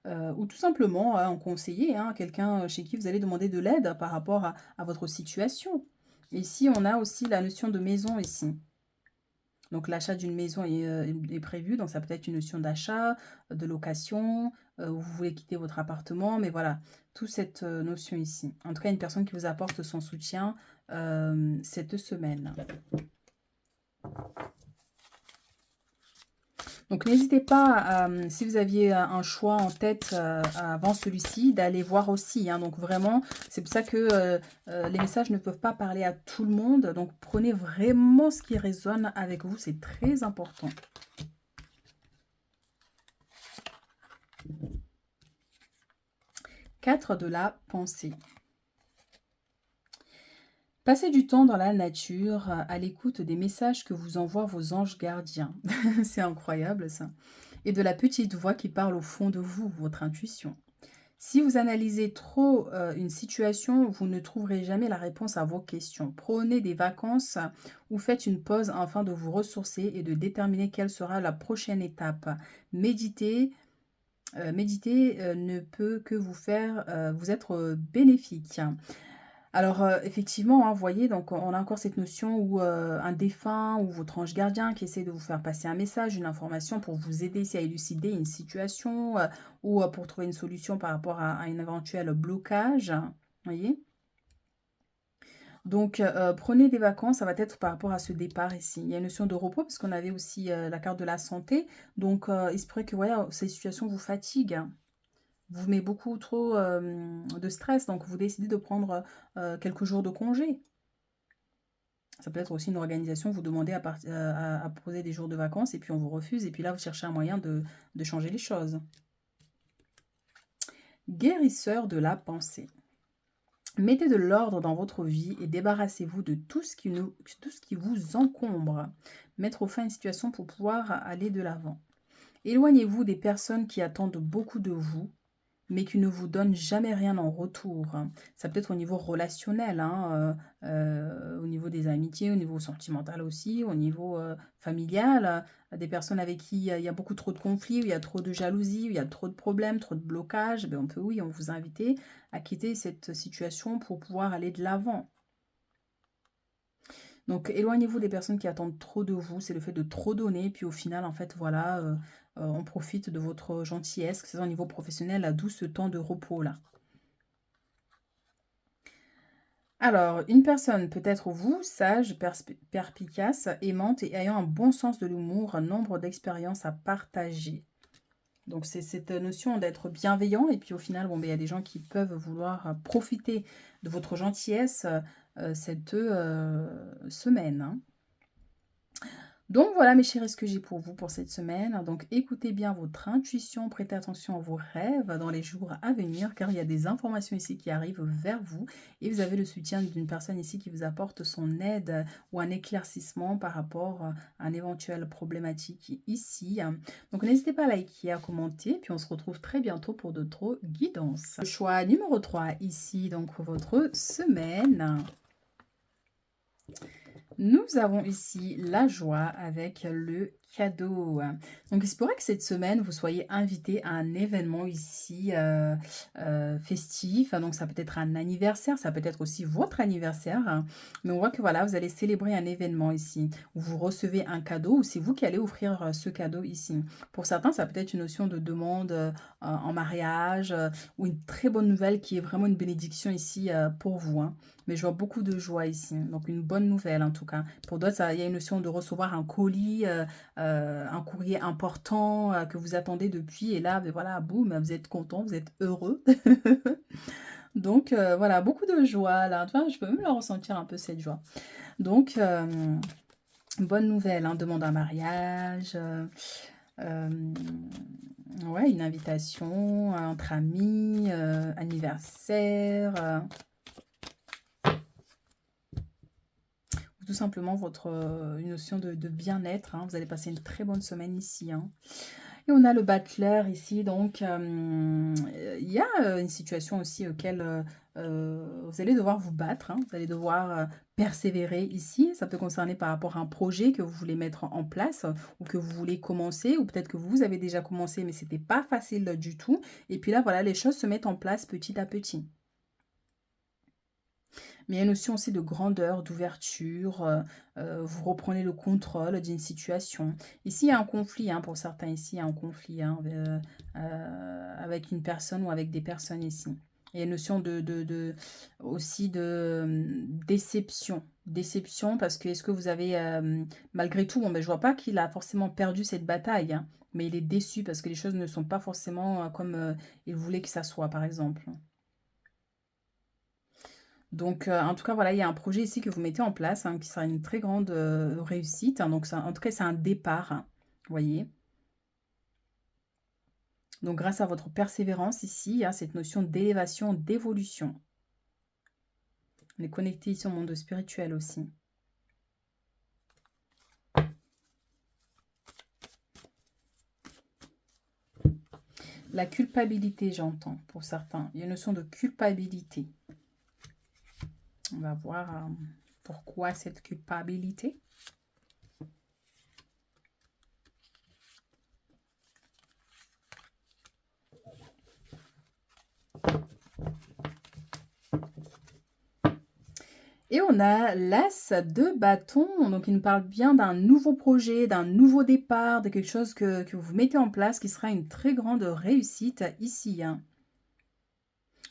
ou tout simplement un conseiller, hein, quelqu'un chez qui vous allez demander de l'aide par rapport à votre situation. Ici, on a aussi la notion de maison ici. Donc l'achat d'une maison est prévu, donc ça peut être une notion d'achat, de location, vous voulez quitter votre appartement, mais voilà, toute cette notion ici. En tout cas, une personne qui vous apporte son soutien cette semaine. Donc n'hésitez pas, si vous aviez un choix en tête avant celui-ci, d'aller voir aussi. Hein. Donc vraiment, c'est pour ça que les messages ne peuvent pas parler à tout le monde. Donc prenez vraiment ce qui résonne avec vous, c'est très important. Quatre de la pensée. Passez du temps dans la nature, à l'écoute des messages que vous envoient vos anges gardiens. C'est incroyable ça. Et de la petite voix qui parle au fond de vous, votre intuition. Si vous analysez trop une situation, vous ne trouverez jamais la réponse à vos questions. Prenez des vacances ou faites une pause afin de vous ressourcer et de déterminer quelle sera la prochaine étape. Méditez méditer ne peut que vous faire vous être bénéfique. Alors, effectivement, hein, vous voyez, donc on a encore cette notion où, un défunt ou votre ange gardien qui essaie de vous faire passer un message, une information pour vous aider ici à élucider une situation, ou, pour trouver une solution par rapport à un éventuel blocage, vous voyez? Donc, prenez des vacances, ça va être par rapport à ce départ ici. Il y a une notion de repos parce qu'on avait aussi, la carte de la santé. Donc, il se pourrait que, voilà, ces situations vous fatiguent. Vous met beaucoup trop, de stress, donc vous décidez de prendre, quelques jours de congé. Ça peut être aussi une organisation, vous demandez à poser des jours de vacances et puis on vous refuse et puis là, vous cherchez un moyen de changer les choses. Guérisseur de la pensée. Mettez de l'ordre dans votre vie et débarrassez-vous de tout ce qui vous encombre. Mettre fin à une situation pour pouvoir aller de l'avant. Éloignez-vous des personnes qui attendent beaucoup de vous, mais qui ne vous donnent jamais rien en retour. Ça peut être au niveau relationnel, hein, au niveau des amitiés, au niveau sentimental aussi, au niveau familial. Des personnes avec qui il y a beaucoup trop de conflits, où il y a trop de jalousie, où il y a trop de problèmes, trop de blocages. Ben, on vous invite à quitter cette situation pour pouvoir aller de l'avant. Donc, éloignez-vous des personnes qui attendent trop de vous. C'est le fait de trop donner. Puis au final, en fait, voilà, on profite de votre gentillesse, que ce soit au niveau professionnel, à d'où ce temps de repos-là. Alors, une personne peut être vous, sage, perspicace, aimante et ayant un bon sens de l'humour, un nombre d'expériences à partager. Donc, c'est cette notion d'être bienveillant. Et puis au final, bon, ben, il y a des gens qui peuvent vouloir profiter de votre gentillesse cette semaine, hein. Donc voilà mes chéris ce que j'ai pour vous pour cette semaine. Donc écoutez bien votre intuition, prêtez attention à vos rêves dans les jours à venir car il y a des informations ici qui arrivent vers vous et vous avez le soutien d'une personne ici qui vous apporte son aide ou un éclaircissement par rapport à une éventuelle problématique ici. Donc n'hésitez pas à liker, à commenter, puis on se retrouve très bientôt pour d'autres guidances. Le choix numéro 3 ici, donc pour votre semaine. Nous avons ici la joie avec le cadeau. Donc, il se pourrait que cette semaine, vous soyez invité à un événement ici festif. Donc, ça peut être un anniversaire, ça peut être aussi votre anniversaire. Mais on voit que voilà, vous allez célébrer un événement ici où vous recevez un cadeau ou c'est vous qui allez offrir ce cadeau ici. Pour certains, ça peut être une notion de demande en mariage ou une très bonne nouvelle qui est vraiment une bénédiction ici pour vous, hein. Mais je vois beaucoup de joie ici. Donc, une bonne nouvelle en tout cas. Pour d'autres, il y a une notion de recevoir un colis, un courrier important que vous attendez depuis. Et là, ben voilà, boum, vous êtes content, vous êtes heureux. Donc, voilà, beaucoup de joie là. Tu vois, je peux même la ressentir un peu cette joie. Donc, bonne nouvelle, hein, demande un mariage. Ouais, une invitation entre amis, anniversaire. Tout simplement une notion de bien-être, hein. Vous allez passer une très bonne semaine ici, hein. Et on a le battleur ici, donc il y a une situation aussi auquel vous allez devoir vous battre, hein. Vous allez devoir persévérer ici. Ça peut concerner par rapport à un projet que vous voulez mettre en place ou que vous voulez commencer ou peut-être que vous avez déjà commencé mais c'était pas facile du tout. Et puis là, voilà, les choses se mettent en place petit à petit. Mais il y a une notion aussi de grandeur, d'ouverture, vous reprenez le contrôle d'une situation. Ici, il y a un conflit, hein, pour certains ici, il y a un conflit, hein, avec une personne ou avec des personnes ici. Il y a une notion aussi de déception. Déception parce que est-ce que vous avez, malgré tout, bon, ben, je vois pas qu'il a forcément perdu cette bataille, hein, mais il est déçu parce que les choses ne sont pas forcément comme il voulait que ça soit, par exemple. Donc, en tout cas, voilà, il y a un projet ici que vous mettez en place, hein, qui sera une très grande réussite, hein. Donc, en tout cas, c'est un départ, hein, vous voyez. Donc, grâce à votre persévérance ici, il y a cette notion d'élévation, d'évolution. On est connecté ici au monde spirituel aussi. La culpabilité, j'entends, pour certains. Il y a une notion de culpabilité. On va voir pourquoi cette culpabilité. Et on a l'As de bâton, donc il nous parle bien d'un nouveau projet, d'un nouveau départ, de quelque chose que vous mettez en place qui sera une très grande réussite ici, hein.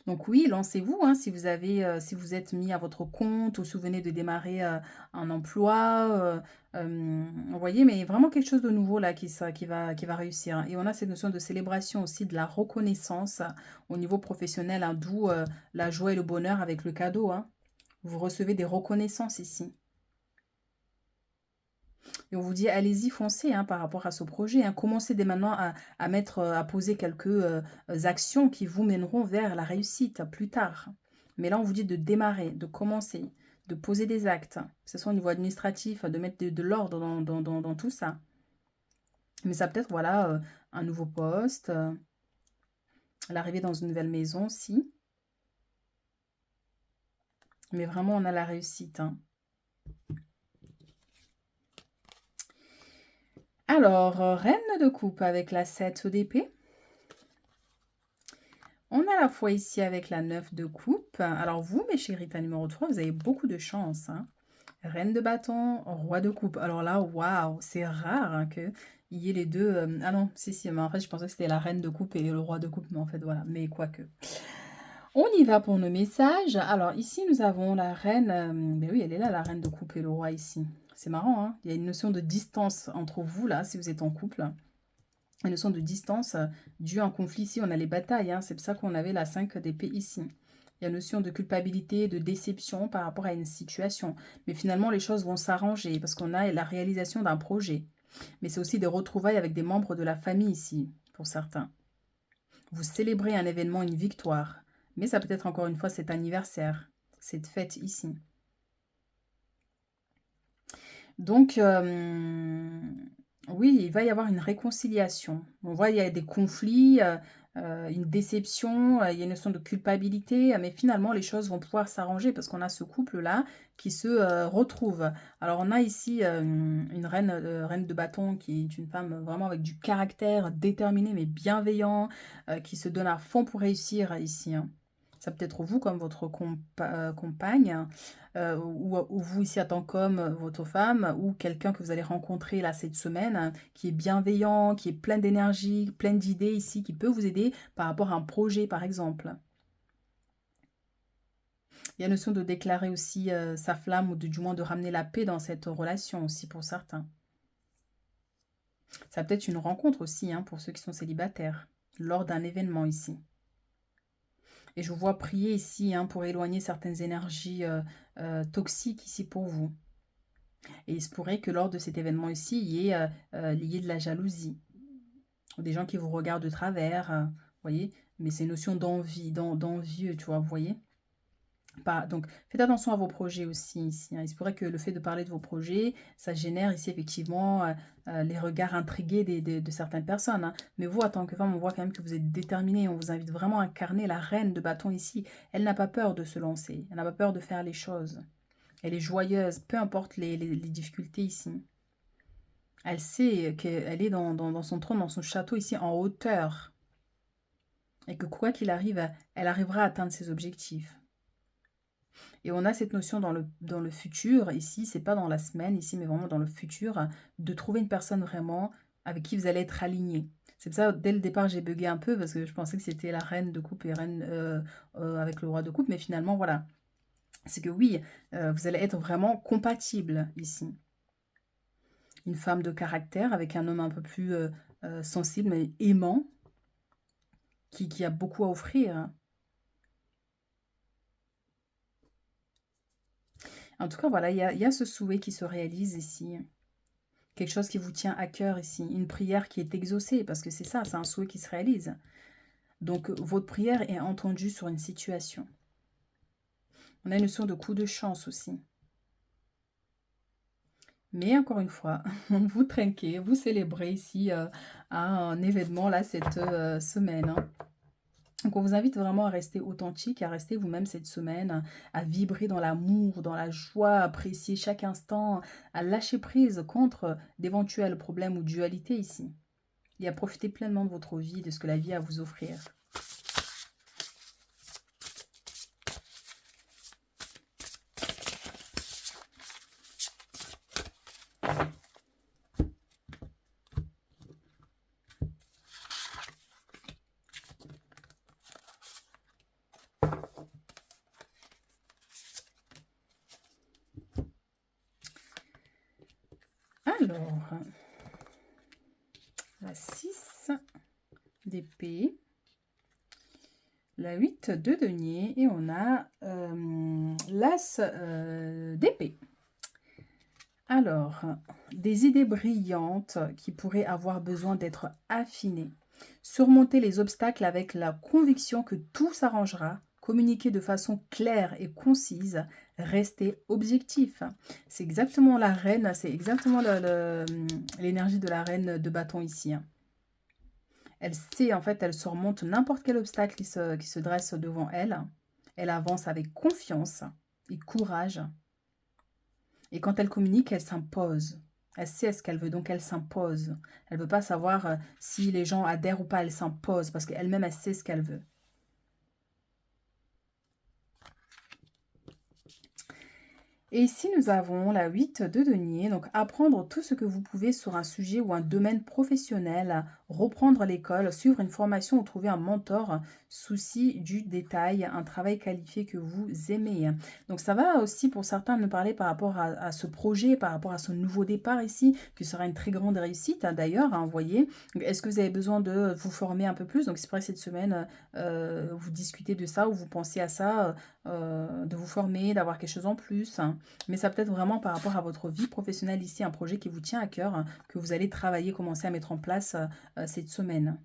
Donc oui, lancez-vous, hein, si vous avez, si vous êtes mis à votre compte ou si vous venez de démarrer, un emploi, vous voyez? Mais vraiment quelque chose de nouveau là qui va réussir, hein. Et on a cette notion de célébration aussi de la reconnaissance au niveau professionnel, hein, d'où, la joie et le bonheur avec le cadeau, hein. Vous recevez des reconnaissances ici. Et on vous dit: «Allez-y, foncez, hein, par rapport à ce projet, hein. Commencez dès maintenant à mettre, à poser quelques, actions qui vous mèneront vers la réussite plus tard». Mais là, on vous dit de démarrer, de commencer, de poser des actes, que ce soit au niveau administratif, de mettre de l'ordre dans tout ça. Mais ça peut être, voilà, un nouveau poste, l'arrivée dans une nouvelle maison aussi. Mais vraiment, on a la réussite, hein. Alors, reine de coupe avec la 7 d'épée. On a la foi ici avec la 9 de coupe. Alors vous, mes chéris, numéro 3, vous avez beaucoup de chance, hein. Reine de bâton, roi de coupe. Alors là, waouh, c'est rare hein, que il y ait les deux. Ah non, si, mais en fait, je pensais que c'était la reine de coupe et le roi de coupe, mais en fait, voilà. Mais quoique. On y va pour nos messages. Alors ici, nous avons la reine. Ben oui, elle est là, la reine de coupe et le roi ici. C'est marrant, hein. Il y a une notion de distance entre vous, là, si vous êtes en couple. Une notion de distance due à un conflit. Ici, on a les batailles, hein. C'est pour ça qu'on avait la 5 d'épée ici. Il y a une notion de culpabilité, de déception par rapport à une situation. Mais finalement, les choses vont s'arranger parce qu'on a la réalisation d'un projet. Mais c'est aussi des retrouvailles avec des membres de la famille ici, pour certains. Vous célébrez un événement, une victoire. Mais ça peut être encore une fois cet anniversaire, cette fête ici. Donc, oui, il va y avoir une réconciliation. On voit, il y a des conflits, une déception, il y a une notion de culpabilité, mais finalement, les choses vont pouvoir s'arranger parce qu'on a ce couple-là qui se retrouve. Alors, on a ici une reine, reine de bâton qui est une femme vraiment avec du caractère déterminé mais bienveillant, qui se donne à fond pour réussir ici, hein. Ça peut être vous comme votre compagne, ou vous ici en tant qu'homme, votre femme, ou quelqu'un que vous allez rencontrer là cette semaine, hein, qui est bienveillant, qui est plein d'énergie, plein d'idées ici, qui peut vous aider par rapport à un projet par exemple. Il y a la notion de déclarer aussi sa flamme ou du moins de ramener la paix dans cette relation aussi pour certains. Ça peut être une rencontre aussi hein, pour ceux qui sont célibataires, lors d'un événement ici. Et je vous vois prier ici hein, pour éloigner certaines énergies toxiques ici pour vous. Et il se pourrait que lors de cet événement ici, il y ait, de la jalousie. Ou des gens qui vous regardent de travers, vous voyez. Mais c'est une notion d'envie, d'envieux, tu vois, vous voyez. Donc, faites attention à vos projets aussi ici, hein. Il se pourrait que le fait de parler de vos projets, ça génère ici effectivement les regards intrigués de certaines personnes, hein. Mais vous, en tant que femme, on voit quand même que vous êtes déterminée. On vous invite vraiment à incarner la reine de bâton ici. Elle n'a pas peur de se lancer. Elle n'a pas peur de faire les choses. Elle est joyeuse, peu importe les difficultés ici. Elle sait qu'elle est dans son trône, dans son château ici en hauteur. Et que quoi qu'il arrive, elle arrivera à atteindre ses objectifs. Et on a cette notion dans le futur, ici, c'est pas dans la semaine, ici, mais vraiment dans le futur, de trouver une personne vraiment avec qui vous allez être aligné. C'est pour ça, dès le départ, j'ai bugué un peu parce que je pensais que c'était la reine de coupe et reine avec le roi de coupe, mais finalement, voilà. C'est que oui, vous allez être vraiment compatible ici. Une femme de caractère avec un homme un peu plus sensible, mais aimant, qui a beaucoup à offrir. En tout cas, voilà, il y a ce souhait qui se réalise ici. Quelque chose qui vous tient à cœur ici. Une prière qui est exaucée, parce que c'est ça, c'est un souhait qui se réalise. Donc, votre prière est entendue sur une situation. On a une notion de coup de chance aussi. Mais encore une fois, vous trinquez, vous célébrez ici un événement là cette semaine, hein. Donc on vous invite vraiment à rester authentique, à rester vous-même cette semaine, à vibrer dans l'amour, dans la joie, à apprécier chaque instant, à lâcher prise contre d'éventuels problèmes ou dualités ici. Et à profiter pleinement de votre vie, de ce que la vie a à vous offrir. Alors, la 6 d'épée, la 8 de denier et on a l'as d'épée. Alors, des idées brillantes qui pourraient avoir besoin d'être affinées. Surmonter les obstacles avec la conviction que tout s'arrangera. Communiquer de façon claire et concise. Rester objectif. C'est exactement la reine, c'est exactement l'énergie de la reine de bâton ici. Elle sait, en fait, elle surmonte n'importe quel obstacle qui se dresse devant elle. Elle avance avec confiance et courage. Et quand elle communique, elle s'impose. Elle sait ce qu'elle veut, donc elle s'impose. Elle ne veut pas savoir si les gens adhèrent ou pas, elle s'impose parce qu'elle-même, elle sait ce qu'elle veut. Et ici, nous avons la 8 de denier, donc apprendre tout ce que vous pouvez sur un sujet ou un domaine professionnel, reprendre l'école, suivre une formation ou trouver un mentor, souci du détail, un travail qualifié que vous aimez. Donc ça va aussi pour certains nous parler par rapport à ce projet, par rapport à ce nouveau départ ici, qui sera une très grande réussite d'ailleurs, vous voyez. Est-ce que vous avez besoin de vous former un peu plus? Donc c'est pour cette semaine, vous discutez de ça ou vous pensez à ça, de vous former, d'avoir quelque chose en plus. Mais ça peut être vraiment par rapport à votre vie professionnelle ici, un projet qui vous tient à cœur, que vous allez travailler, commencer à mettre en place cette semaine.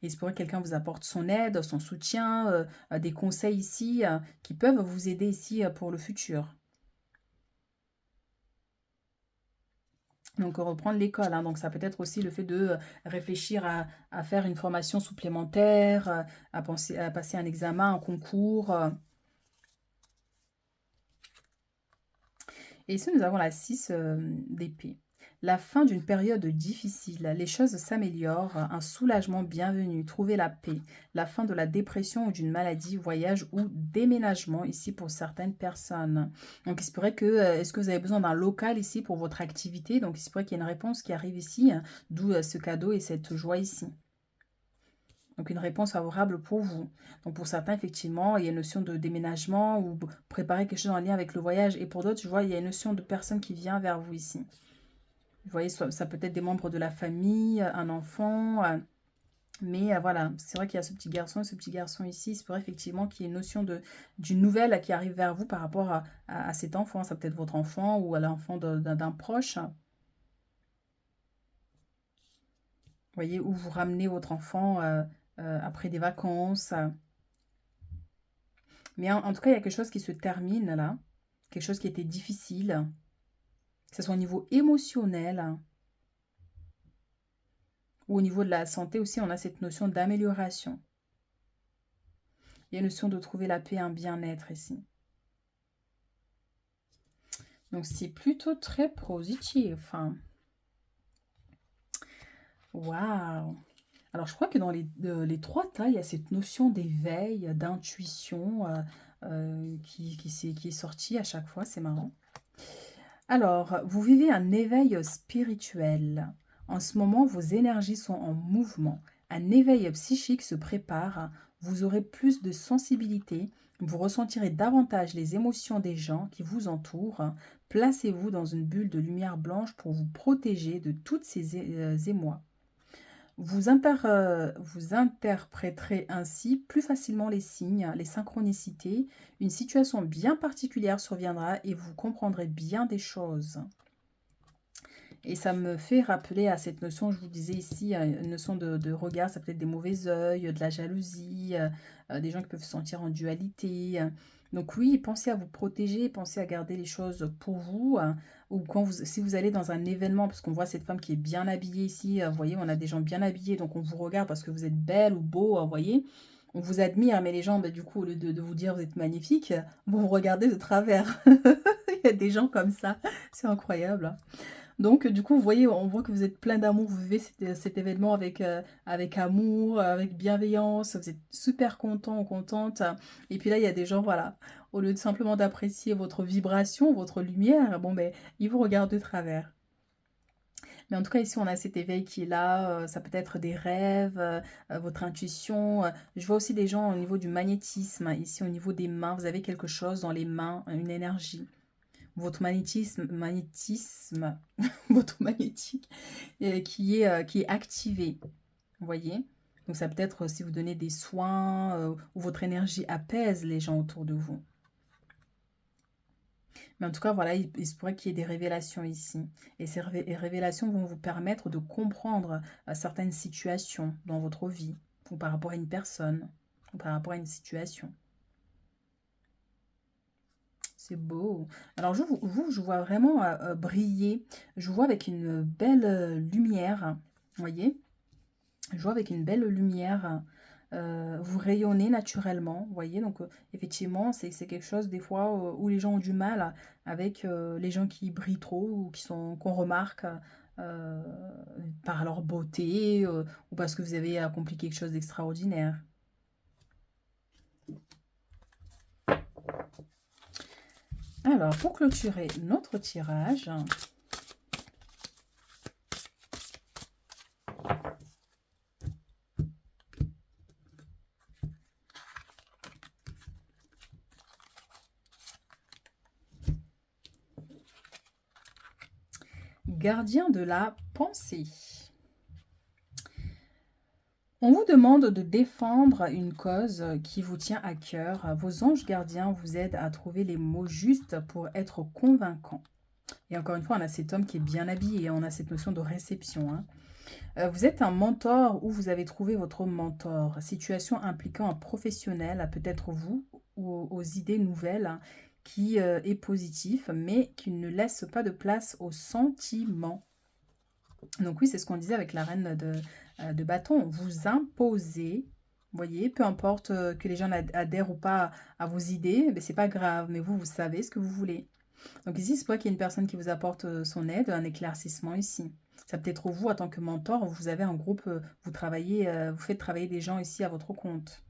Et il se pourrait que quelqu'un vous apporte son aide, son soutien, des conseils ici qui peuvent vous aider ici pour le futur. Donc reprendre l'école, donc ça peut être aussi le fait de réfléchir à faire une formation supplémentaire, à passer un examen, un concours. Et ici, nous avons la 6 d'épée. La fin d'une période difficile, les choses s'améliorent, un soulagement bienvenu, trouver la paix, la fin de la dépression ou d'une maladie, voyage ou déménagement ici pour certaines personnes. Donc il se pourrait que, est-ce que vous avez besoin d'un local ici pour votre activité? Donc il se pourrait qu'il y ait une réponse qui arrive ici, d'où ce cadeau et cette joie ici. Donc une réponse favorable pour vous. Donc pour certains, effectivement, il y a une notion de déménagement ou préparer quelque chose en lien avec le voyage. Et pour d'autres, je vois, il y a une notion de personne qui vient vers vous ici. Vous voyez, ça peut être des membres de la famille, un enfant. Mais voilà, c'est vrai qu'il y a ce petit garçon ici. C'est vrai effectivement qu'il y a une notion d'une nouvelle qui arrive vers vous par rapport à cet enfant. Ça peut être votre enfant ou à l'enfant d'un proche. Vous voyez, où vous ramenez votre enfant après des vacances. Mais en tout cas, il y a quelque chose qui se termine là. Quelque chose qui était difficile. Que ce soit au niveau émotionnel ou au niveau de la santé aussi, on a cette notion d'amélioration. Il y a une notion de trouver la paix, un bien-être ici. Donc, c'est plutôt très positif. Waouh! Alors, je crois que dans les trois tas, il y a cette notion d'éveil, d'intuition qui est sortie à chaque fois. C'est marrant. Alors, vous vivez un éveil spirituel. En ce moment, vos énergies sont en mouvement. Un éveil psychique se prépare. Vous aurez plus de sensibilité. Vous ressentirez davantage les émotions des gens qui vous entourent. Placez-vous dans une bulle de lumière blanche pour vous protéger de toutes ces émois. Vous interpréterez ainsi plus facilement les signes, les synchronicités. Une situation bien particulière surviendra et vous comprendrez bien des choses. Et ça me fait rappeler à cette notion, je vous disais ici, une notion de regard, ça peut être des mauvais œils, de la jalousie, des gens qui peuvent se sentir en dualité. Donc oui, pensez à vous protéger, pensez à garder les choses pour vous. Ou si vous allez dans un événement, parce qu'on voit cette femme qui est bien habillée ici, vous voyez, on a des gens bien habillés, donc on vous regarde parce que vous êtes belle ou beau, vous voyez. On vous admire, mais les gens, du coup, au lieu de vous dire vous êtes magnifique, vous regardez de travers. Il y a des gens comme ça, c'est incroyable. Donc, du coup, vous voyez, on voit que vous êtes plein d'amour, vous vivez cet événement avec amour, avec bienveillance, vous êtes super content ou contente. Et puis là, il y a des gens, voilà, au lieu de simplement d'apprécier votre vibration, votre lumière, bon, ben, ils vous regardent de travers. Mais en tout cas, ici, on a cet éveil qui est là. Ça peut être des rêves, votre intuition. Je vois aussi des gens au niveau du magnétisme, ici, au niveau des mains. Vous avez quelque chose dans les mains, une énergie. votre magnétisme votre magnétique qui est activé. Vous voyez? Donc ça peut être si vous donnez des soins ou votre énergie apaise les gens autour de vous. Mais en tout cas, voilà, il se pourrait qu'il y ait des révélations ici. Et ces révélations vont vous permettre de comprendre certaines situations dans votre vie, ou par rapport à une personne, ou par rapport à une situation. C'est beau. Alors, je vois vraiment briller. Je vous vois avec une belle lumière. Vous voyez? Je vois avec une belle lumière. Vous rayonnez naturellement. Vous voyez? Donc, effectivement, c'est quelque chose des fois où les gens ont du mal avec les gens qui brillent trop ou qu'on remarque euh, par leur beauté ou parce que vous avez accompli quelque chose d'extraordinaire. Alors, pour clôturer notre tirage, gardien de la pensée. On vous demande de défendre une cause qui vous tient à cœur. Vos anges gardiens vous aident à trouver les mots justes pour être convaincants. Et encore une fois, on a cet homme qui est bien habillé, on a cette notion de réception, hein. Vous êtes un mentor ou vous avez trouvé votre mentor. Situation impliquant un professionnel, peut-être vous, ou aux idées nouvelles, hein, qui est positif, mais qui ne laisse pas de place aux sentiments. Donc oui, c'est ce qu'on disait avec la reine de bâton. Vous imposez, vous voyez, peu importe que les gens adhèrent ou pas à vos idées, mais c'est pas grave, mais vous savez ce que vous voulez. Donc ici, c'est pas qu'il y a une personne qui vous apporte son aide, un éclaircissement ici. Ça peut être vous en tant que mentor, vous avez un groupe, vous travaillez, vous faites travailler des gens ici à votre compte.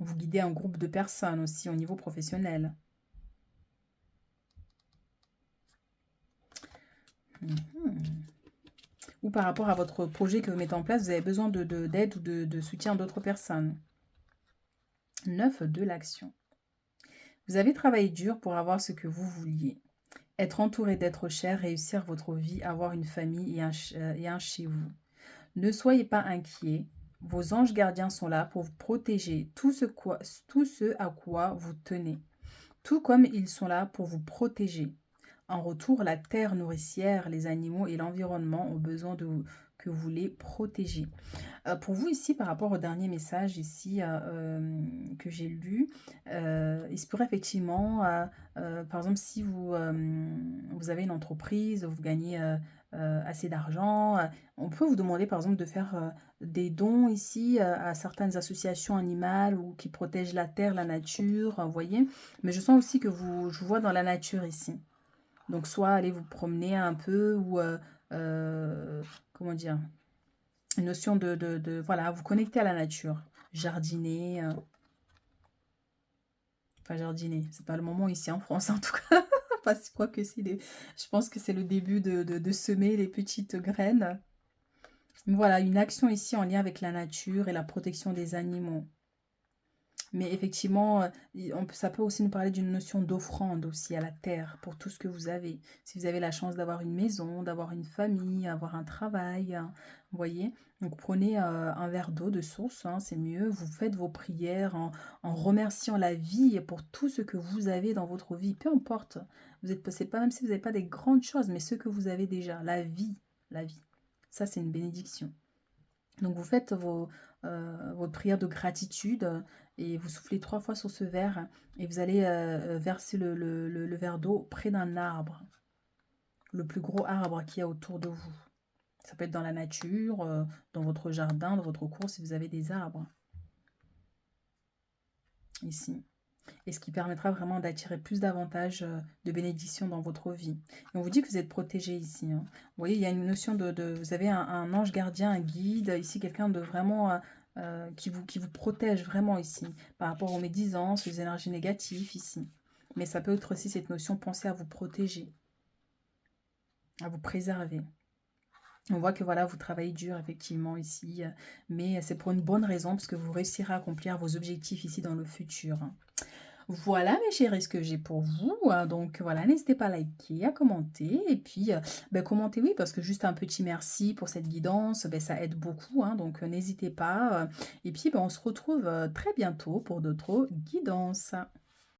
Vous guidez un groupe de personnes aussi au niveau professionnel. Mhm. Ou par rapport à votre projet que vous mettez en place, vous avez besoin d'aide ou de soutien d'autres personnes. 9 de l'action. Vous avez travaillé dur pour avoir ce que vous vouliez. Être entouré d'êtres chers, réussir votre vie, avoir une famille et un chez vous. Ne soyez pas inquiets. Vos anges gardiens sont là pour vous protéger tout ce à quoi vous tenez. Tout comme ils sont là pour vous protéger. En retour, la terre nourricière, les animaux et l'environnement ont besoin que vous les protégez. Pour vous ici, par rapport au dernier message ici que j'ai lu, il se pourrait effectivement, par exemple, si vous avez une entreprise, vous gagnez assez d'argent, on peut vous demander par exemple de faire des dons ici à certaines associations animales ou qui protègent la terre, la nature, vous voyez. Mais je sens aussi que je vous vois dans la nature ici. Donc soit aller vous promener un peu ou, comment dire, une notion voilà, vous connecter à la nature. Jardiner, enfin jardiner, c'est pas le moment ici en France en tout cas. Parce quoi que je pense que c'est le début de semer les petites graines. Voilà, une action ici en lien avec la nature et la protection des animaux. Mais effectivement, ça peut aussi nous parler d'une notion d'offrande aussi à la terre pour tout ce que vous avez. Si vous avez la chance d'avoir une maison, d'avoir une famille, avoir un travail, hein, vous voyez. Donc prenez un verre d'eau de source, hein, c'est mieux. Vous faites vos prières en remerciant la vie pour tout ce que vous avez dans votre vie. Peu importe, c'est pas même si vous n'avez pas des grandes choses, mais ce que vous avez déjà, la vie, la vie. Ça, c'est une bénédiction. Donc vous faites votre prière de gratitude et vous soufflez 3 fois sur ce verre et vous allez verser le verre d'eau près d'un arbre, le plus gros arbre qu'il y a autour de vous. Ça peut être dans la nature, dans votre jardin, dans votre cour si vous avez des arbres. Ici. Et ce qui permettra vraiment d'attirer plus davantage de bénédictions dans votre vie. Et on vous dit que vous êtes protégé ici, hein. Vous voyez, il y a une notion vous avez un ange gardien, un guide, ici quelqu'un de vraiment qui vous protège vraiment ici, par rapport aux médisances, aux énergies négatives ici. Mais ça peut être aussi cette notion, pensez à vous protéger, à vous préserver. On voit que voilà, vous travaillez dur effectivement ici, mais c'est pour une bonne raison, parce que vous réussirez à accomplir vos objectifs ici dans le futur, hein. Voilà mes chéris, ce que j'ai pour vous, donc voilà, n'hésitez pas à liker, à commenter et puis, commenter oui, parce que juste un petit merci pour cette guidance, ça aide beaucoup, hein, donc n'hésitez pas, et puis, on se retrouve, très bientôt pour d'autres guidances.